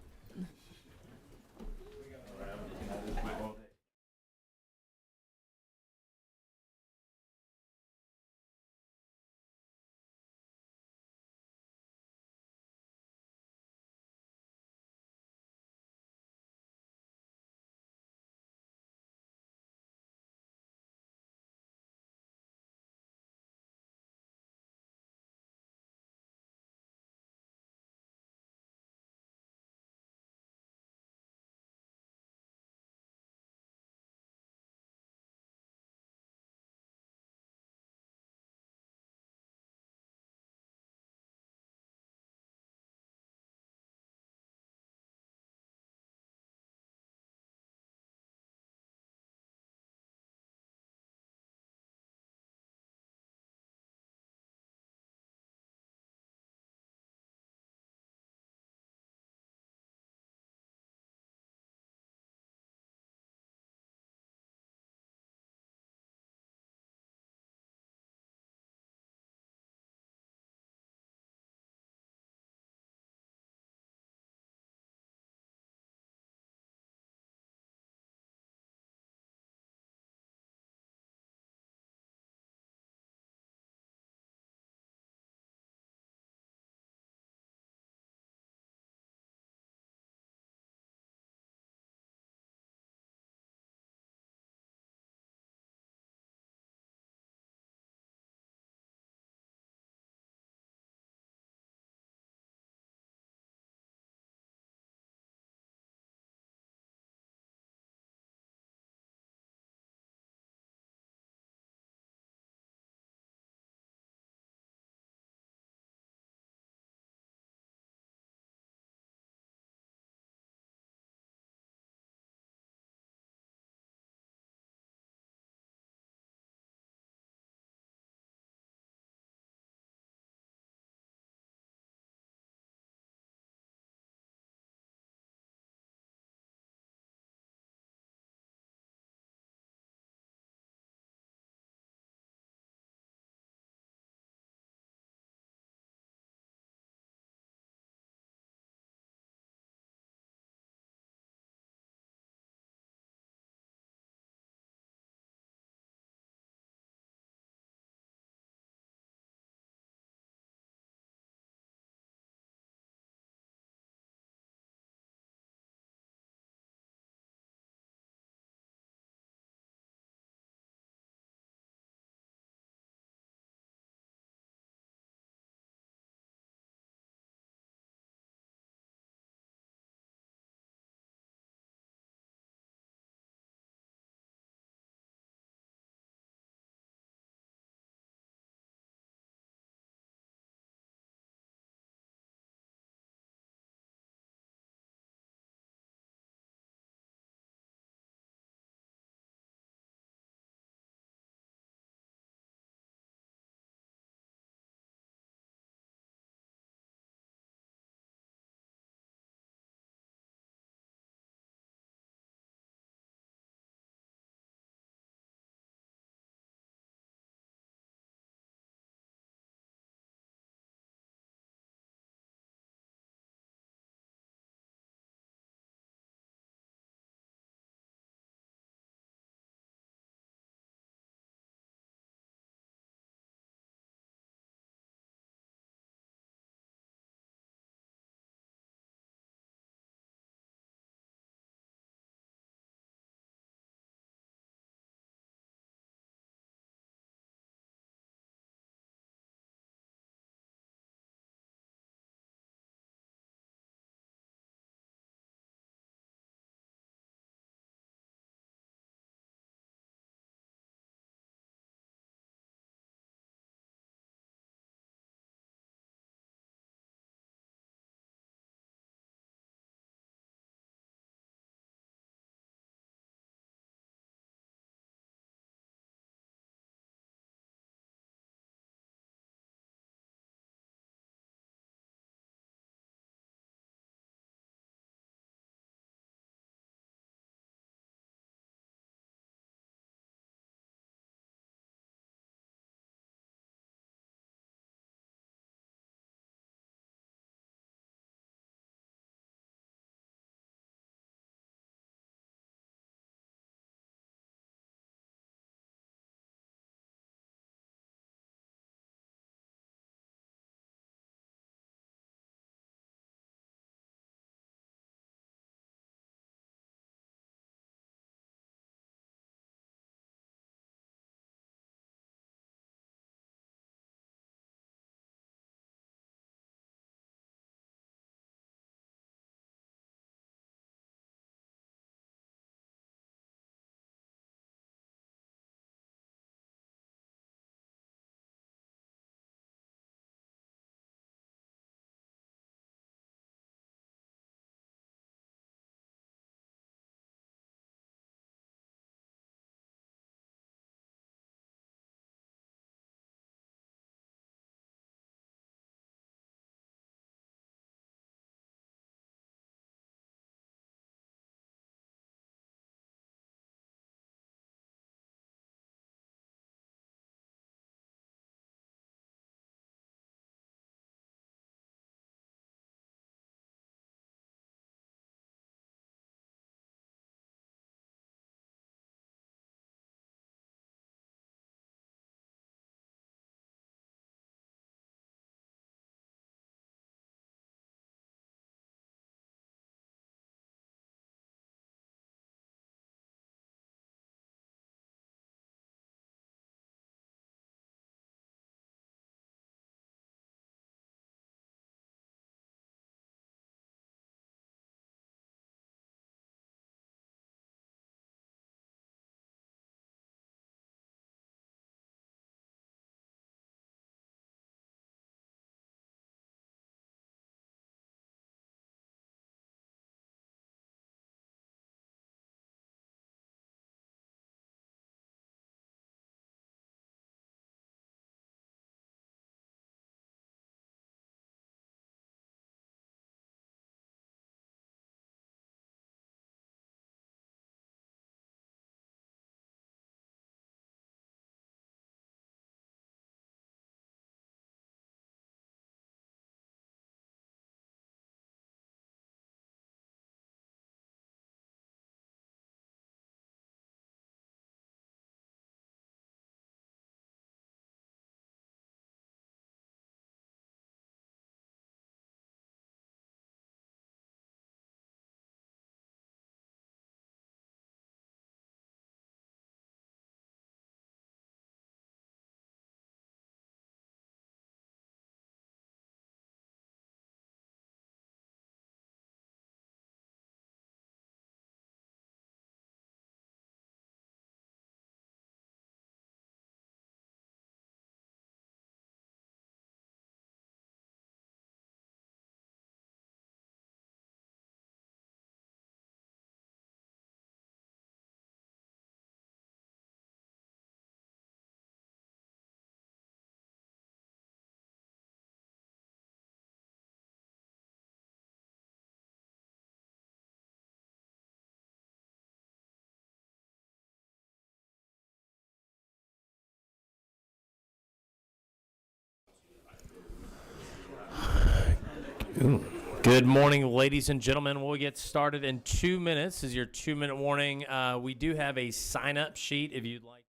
Good morning, ladies and gentlemen. We'll get started in 2 minutes. This is your 2-minute warning. We do have a sign-up sheet if you'd like.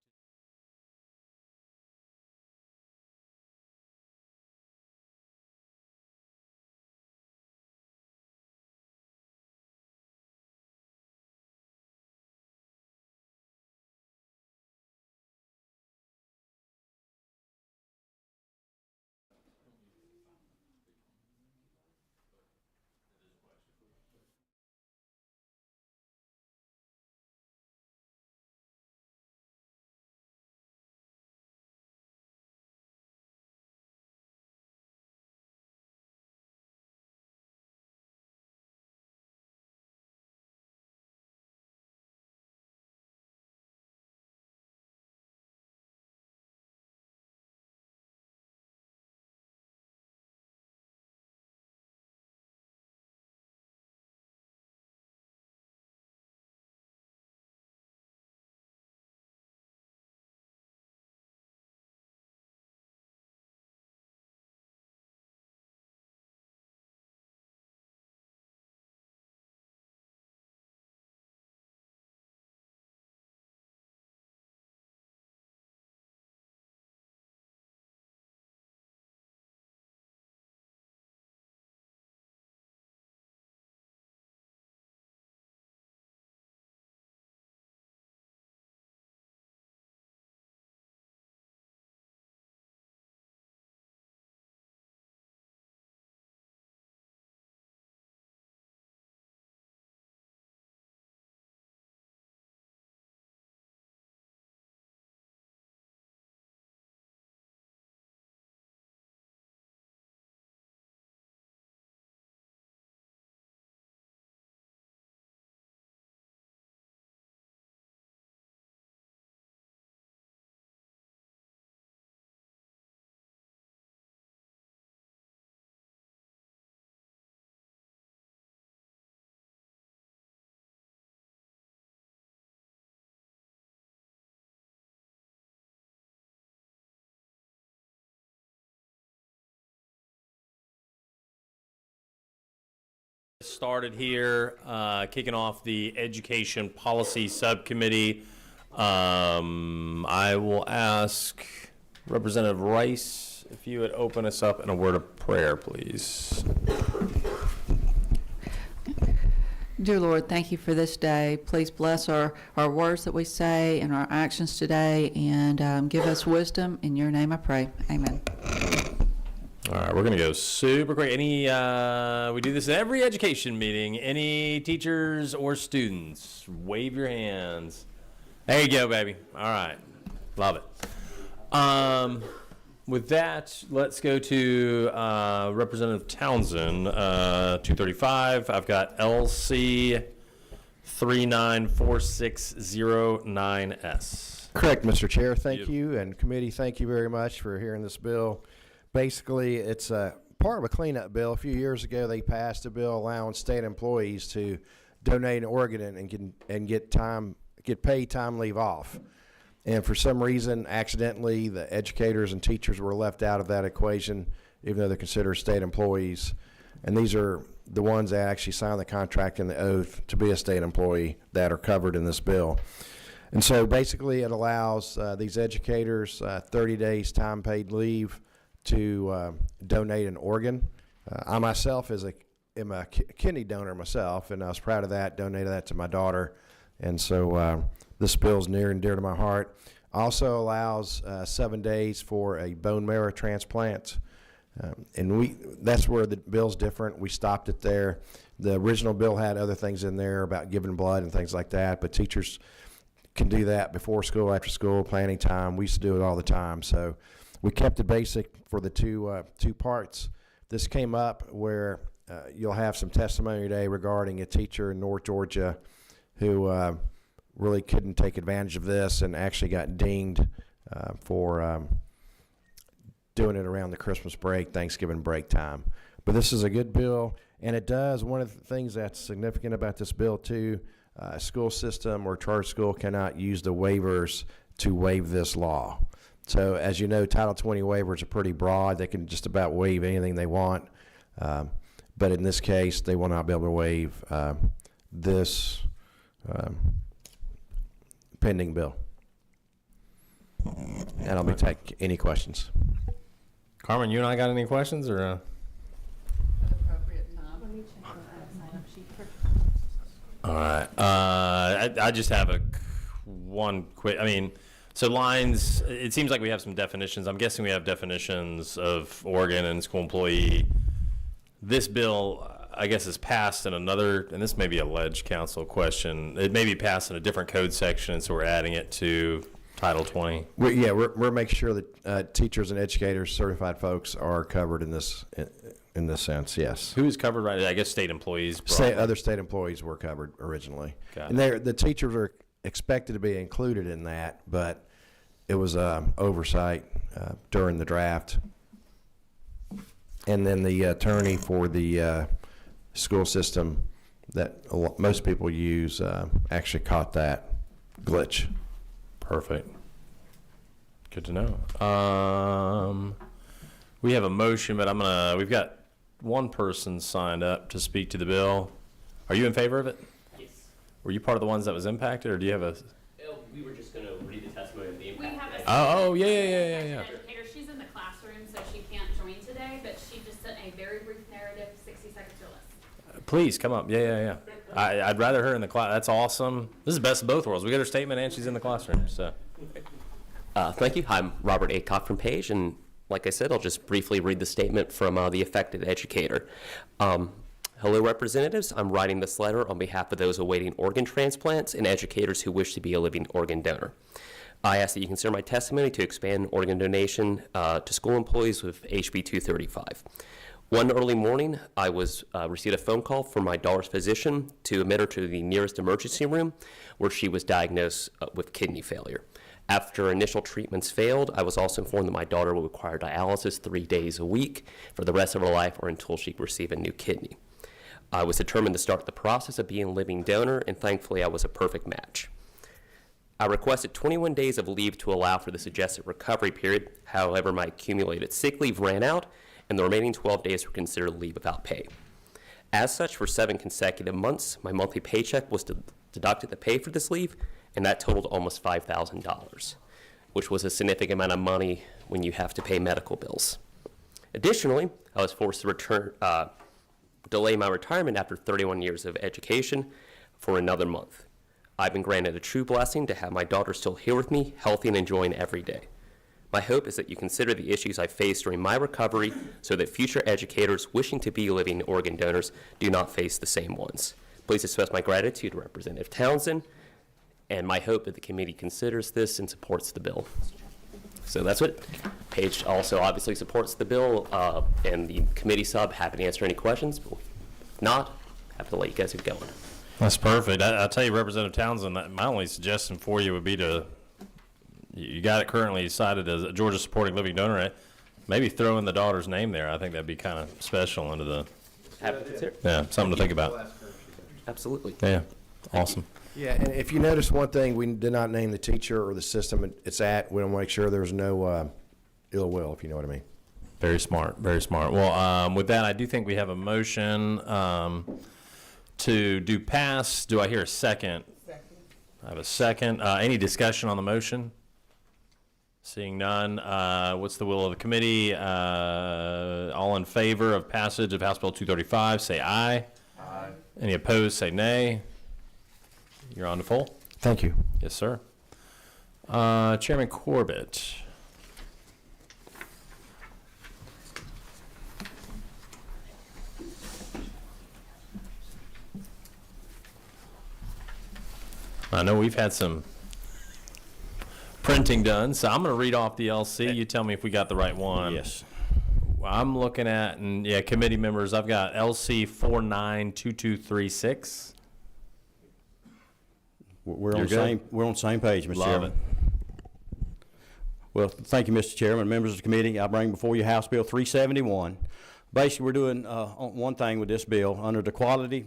Started here, kicking off the Education Policy Subcommittee. I will ask Representative Rice if you would open us up in a word of prayer, please. Dear Lord, thank you for this day. Please bless our words that we say and our actions today, and give us wisdom. In your name I pray. Amen. All right, we're going to go super quick. We do this in every education meeting. Any teachers or students, wave your hands. There you go, baby. All right. Love it. With that, let's go to Representative Townsend, 235. I've got LC 394609S. Correct, Mr. Chair. Thank you. And committee, thank you very much for hearing this bill. Basically, it's a part of a cleanup bill. A few years ago, they passed a bill allowing state employees to donate an organ and get paid time leave off. And for some reason, accidentally, the educators and teachers were left out of that equation, even though they're considered state employees. And these are the ones that actually signed the contract and the oath to be a state employee that are covered in this bill. And so basically, it allows these educators 30 days time paid leave to donate an organ. I myself am a kidney donor myself, and I was proud of that, donated that to my daughter. And so this bill's near and dear to my heart. Also allows 7 days for a bone marrow transplant. And that's where the bill's different. We stopped it there. The original bill had other things in there about giving blood and things like that, but teachers can do that before school, after school, planning time. We used to do it all the time. So we kept it basic for the two parts. This came up where you'll have some testimony today regarding a teacher in North Georgia who really couldn't take advantage of this and actually got dinged for doing it around the Christmas break, Thanksgiving break time. But this is a good bill, and it does. One of the things that's significant about this bill, too, a school system or charter school cannot use the waivers to waive this law. So as you know, Title 20 waivers are pretty broad. They can just about waive anything they want. but in this case, they will not be able to waive this pending bill. And I'll be taking any questions. Carmen, you and I got any questions or? All right. I just have one quick. I mean, so lines. It seems like we have some definitions. I'm guessing we have definitions of organ and school employee. This bill, I guess, is passed in another, and this may be a ledge council question. It may be passed in a different code section, so we're adding it to Title 20. We're making sure that teachers and educators, certified folks, are covered in this sense. Yes. Who is covered right? I guess state employees. Other state employees were covered originally, Got and the teachers are expected to be included in that, but it was oversight during the draft. And then the attorney for the school system that most people use actually caught that glitch. Perfect. Good to know. We have a motion, but we've got one person signed up to speak to the bill. Are you in favor of it? Yes. Were you part of the ones that was impacted, or do you have a? We were just going to read the testimony of the impact. We have yeah. Educator. She's in the classroom, so she can't join today, but she just sent a very brief narrative, 60 seconds or less. Please come up. Yeah. I'd rather her in the class. That's awesome. This is the best of both worlds. We got her statement, and she's in the classroom. So. Thank you. I'm Robert Aycock from Page, and like I said, I'll just briefly read the statement from the affected educator. Hello, representatives. I'm writing this letter on behalf of those awaiting organ transplants and educators who wish to be a living organ donor. I ask that you consider my testimony to expand organ donation to school employees with HB 235. One early morning, I received a phone call from my daughter's physician to admit her to the nearest emergency room where she was diagnosed with kidney failure. After initial treatments failed, I was also informed that my daughter will require dialysis 3 days a week for the rest of her life or until she can receive a new kidney. I was determined to start the process of being a living donor, and thankfully I was a perfect match. I requested 21 days of leave to allow for the suggested recovery period. However, my accumulated sick leave ran out, and the remaining 12 days were considered leave without pay. As such, for 7 consecutive months, my monthly paycheck was deducted to pay for this leave, and that totaled almost $5,000, which was a significant amount of money when you have to pay medical bills. Additionally, I was forced to delay my retirement after 31 years of education for another month. I've been granted a true blessing to have my daughter still here with me, healthy and enjoying every day. My hope is that you consider the issues I faced during my recovery so that future educators wishing to be living organ donors do not face the same ones. Please express my gratitude to Representative Townsend, and my hope that the committee considers this and supports the bill. So that's what Paige also obviously supports the bill, and the committee sub happy to answer any questions. But if not, happy to let you guys get going. That's perfect. I'll tell you, Representative Townsend, my only suggestion for you would be you got it currently cited as a Georgia Supporting Living Donor. Maybe throw in the daughter's name there. I think that'd be kind of special into the. Happy to hear. Yeah, something to think about. Absolutely. Yeah, awesome. Yeah, and if you notice one thing, we did not name the teacher or the system it's at. We want to make sure there's no ill will, if you know what I mean. Very smart, very smart. Well, with that, I do think we have a motion to do pass. Do I hear a second? Second. I have a second. Any discussion on the motion? Seeing none, what's the will of the committee? All in favor of passage of House Bill 235, say aye. Aye. Any opposed, say nay. You're on to full. Thank you. Yes, sir. Chairman Corbett. I know we've had some printing done, so I'm going to read off the LC. You tell me if we got the right one. Yes. I'm looking at, and yeah, committee members, I've got LC 492236. We're on the same page, Mr. Chairman. Love it. Well, thank you, Mr. Chairman. Members of the committee, I bring before you House Bill 371, Basically, we're doing one thing with this bill. Under the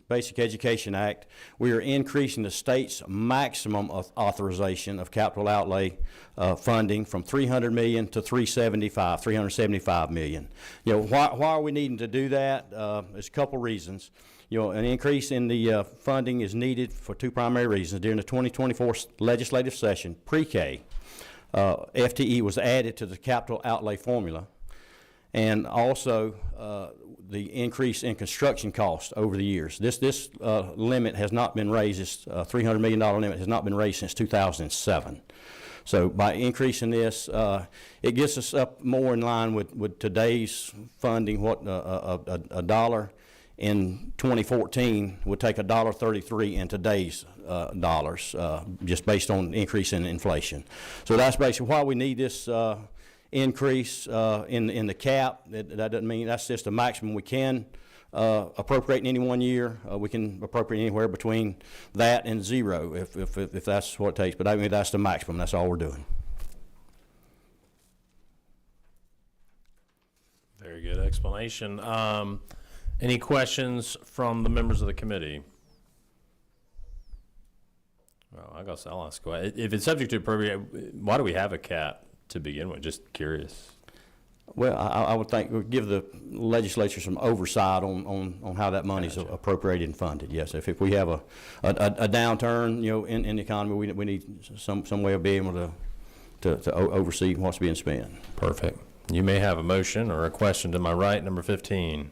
Basic Education Act, we are increasing the state's maximum authorization of capital outlay funding from $300 million to $375 million. You know, why are we needing to do that? There's a couple reasons. You know, an increase in the funding is needed for two primary reasons. During the 2024 legislative session, pre-K, FTE was added to the capital outlay formula. And also the increase in construction costs over the years. This limit has not been raised, this $300 million limit has not been raised since 2007. So by increasing this, it gets us up more in line with today's funding. What a dollar in 2014 would take $1.33 in today's dollars, just based on increase in inflation. So that's basically why we need this increase in the cap. That doesn't mean that's just the maximum we can appropriate in any one year. We can appropriate anywhere between that and zero if that's what it takes. But I mean, that's the maximum. That's all we're doing. Very good explanation. Any questions from the members of the committee? Well, I guess I'll ask. If it's subject to appropriate, why do we have a cap to begin with? Just curious. Well, I would think we'll give the legislature some oversight on how that money is appropriated and funded. Yes, if we have a downturn, you know, in the economy, we need some way of being able to oversee what's being spent. Perfect. You may have a motion or a question to my right, number 15.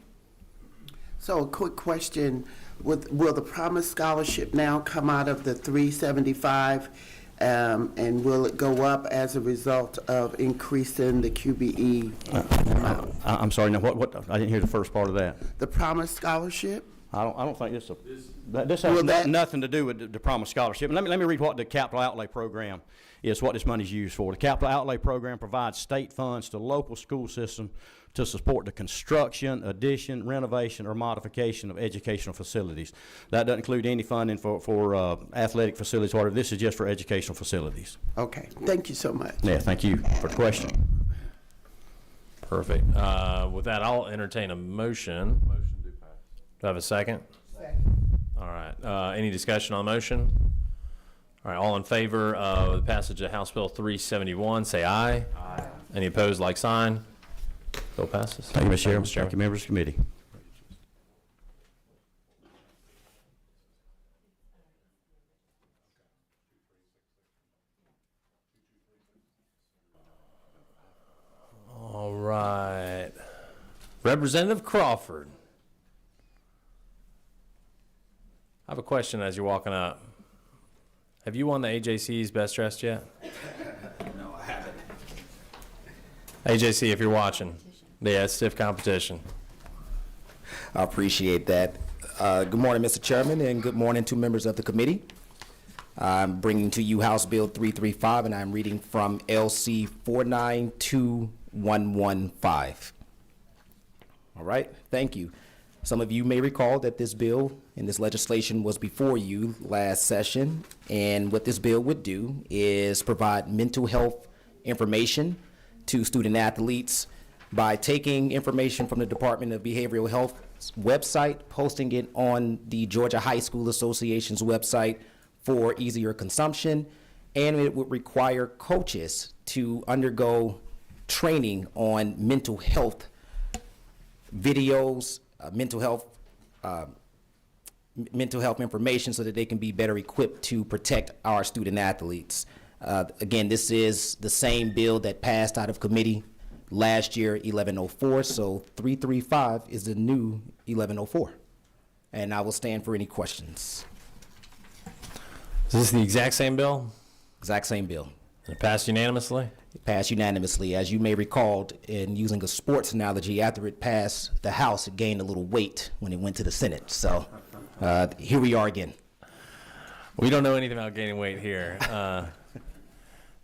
So a quick question, will the Promise Scholarship now come out of the 375, and will it go up as a result of increasing the QBE amount? I'm sorry, now what, I didn't hear the first part of that. The Promise Scholarship? I don't think this has nothing to do with the Promise Scholarship. And let me read what the Capital Outlay Program is, what this money is used for. The Capital Outlay Program provides state funds to local school systems to support the construction, addition, renovation, or modification of educational facilities. That doesn't include any funding for athletic facilities, whatever. This is just for educational facilities. Okay, thank you so much. Yeah, thank you for the question. Perfect. With that, I'll entertain a motion. Do I have a second? Second. All right. Any discussion on the motion? All right. All in favor of the passage of House Bill 371, say aye. Aye. Any opposed, like sign. Bill passes. Thank you, Mr. Chairman. Thank you, members of the committee. All right. Representative Crawford. I have a question as you're walking up. Have you won the AJC's Best Dressed yet? No, I haven't. AJC, if you're watching. Yeah, it's stiff competition. I appreciate that. Good morning, Mr. Chairman, and good morning to members of the committee. I'm bringing to you House Bill 335, and I'm reading from LC 492115. All right, thank you. Some of you may recall that this bill and this legislation was before you last session, and what this bill would do is provide mental health information to student athletes by taking information from the Department of Behavioral Health website, posting it on the Georgia High School Association's website for easier consumption, and it would require coaches to undergo training on mental health videos, mental health information, so that they can be better equipped to protect our student athletes. Again, this is the same bill that passed out of committee last year, 1104, so 335 is the new 1104. And I will stand for any questions. Is this the exact same bill? Exact same bill. It passed unanimously? It passed unanimously. As you may recall, in using a sports analogy, after it passed the House, it gained a little weight when it went to the Senate. So here we are again. We don't know anything about gaining weight here.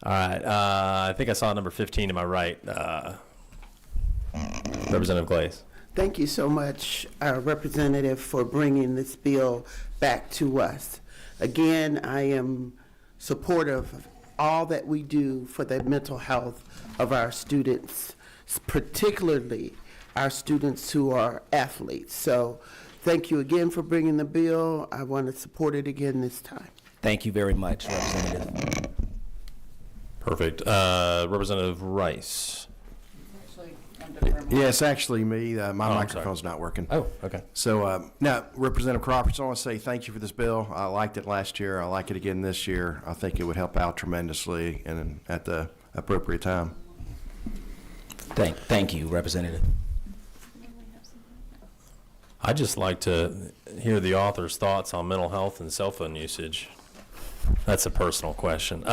All right. I think I saw number 15 to my right. Representative Glaze. Thank you so much, Representative, for bringing this bill back to us. Again, I am supportive of all that we do for the mental health of our students, particularly our students who are athletes. So thank you again for bringing the bill. I want to support it again this time. Thank you very much, Representative. Perfect. Representative Rice. Yeah, it's actually me. My I'm sorry. microphone's not working. Oh, okay. So, now, Representative Crawford, I want to say thank you for this bill. I liked it last year. I like it again this year. I think it would help out tremendously and at the appropriate time. Thank you, Representative. I'd just like to hear the author's thoughts on mental health and cell phone usage. That's a personal question.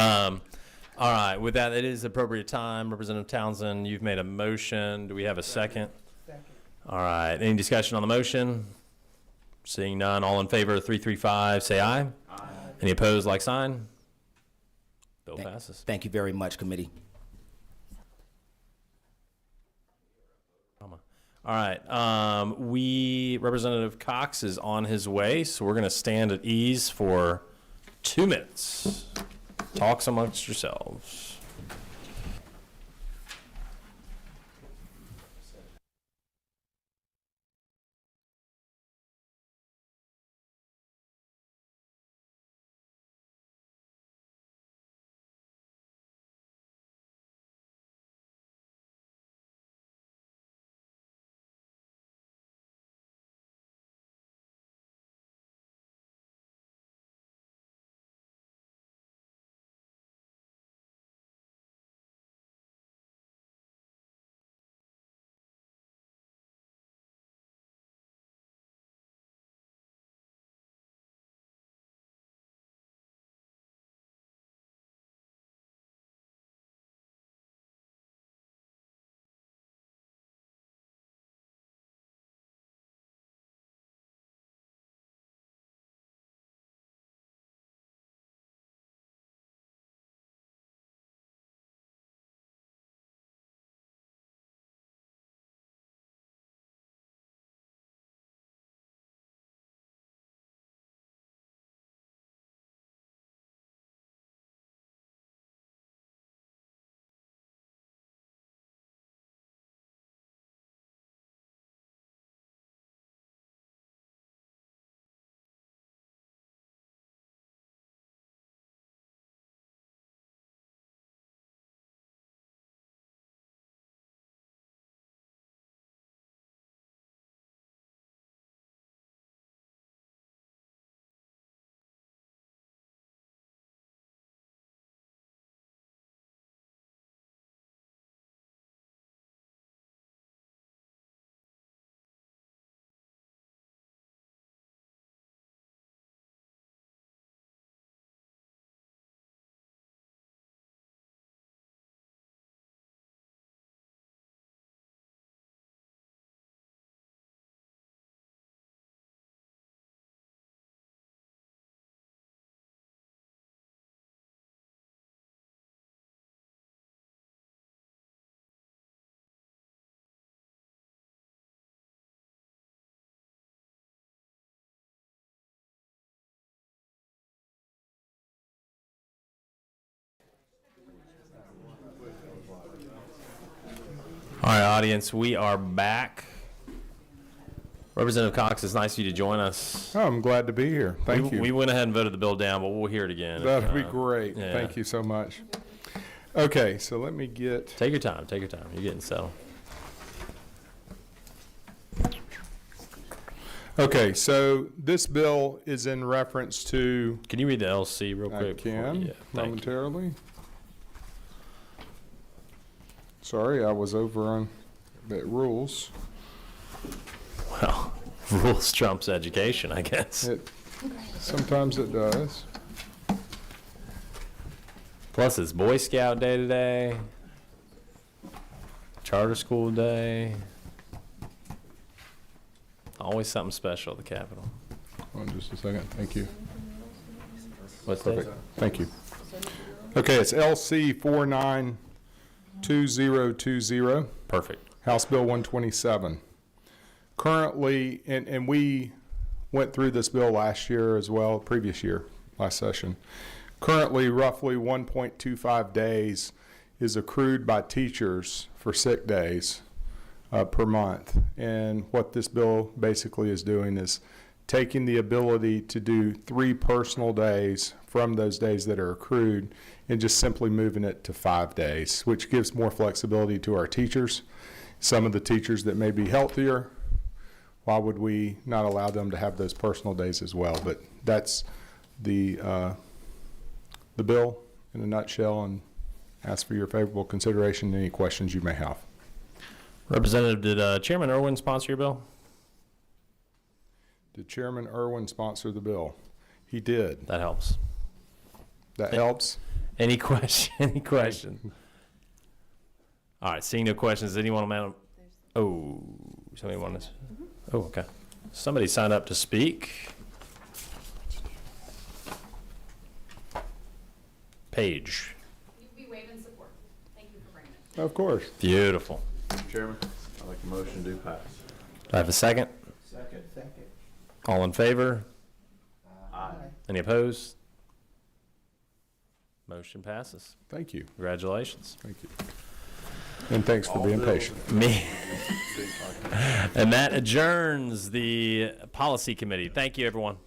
All right, with that, it is appropriate time. Representative Townsend, you've made a motion. Do we have a second? Second. All right, any discussion on the motion? Seeing none, all in favor of 335, say aye. Aye. Any opposed, like sign? Bill passes. Thank you very much, committee. All right, Representative Cox is on his way, so we're going to stand at ease for 2 minutes. Talks amongst yourselves. All right, audience, we are back. Representative Cox, it's nice of you to join us. Oh, I'm glad to be here. Thank you. We went ahead and voted the bill down, but we'll hear it again. That'd be great. Yeah. Thank you so much. Okay, so let me get... Take your time. Take your time. You're getting settled. Okay, so this bill is in reference to... Can you read the LC real quick? I can, Yeah, momentarily. Sorry, I was over on the rules. Well, rules trumps education, I guess. Sometimes it does. Plus, it's Boy Scout Day today, Charter School Day. Always something special at the Capitol. Hold on just a second. Thank you. What's Perfect. that? Thank you. Okay, it's LC 492020. Perfect. House Bill 127. Currently, and we went through this bill last year as well, previous year, last session. Currently, roughly 1.25 days is accrued by teachers for sick days per month. And what this bill basically is doing is taking the ability to do 3 personal days from those days that are accrued and just simply moving it to 5 days, which gives more flexibility to our teachers. Some of the teachers that may be healthier, why would we not allow them to have those personal days as well? But that's the bill in a nutshell, and ask for your favorable consideration and any questions you may have. Representative, did Chairman Irwin sponsor your bill? Did Chairman Irwin sponsor the bill? He did. That helps. That helps. Any question? Any question? All right, seeing no questions, anyone, Madam? Oh, somebody want to? Oh, okay. Somebody signed up to speak. Paige. We waive in support. Thank you for bringing it. Of course. Beautiful. Mr. Chairman, I'd like a motion to pass. Do I have a second? Second. All in favor? Aye. Any opposed? Motion passes. Thank you. Congratulations. Thank you. And thanks for being patient. Me. And that adjourns the policy committee. Thank you, everyone.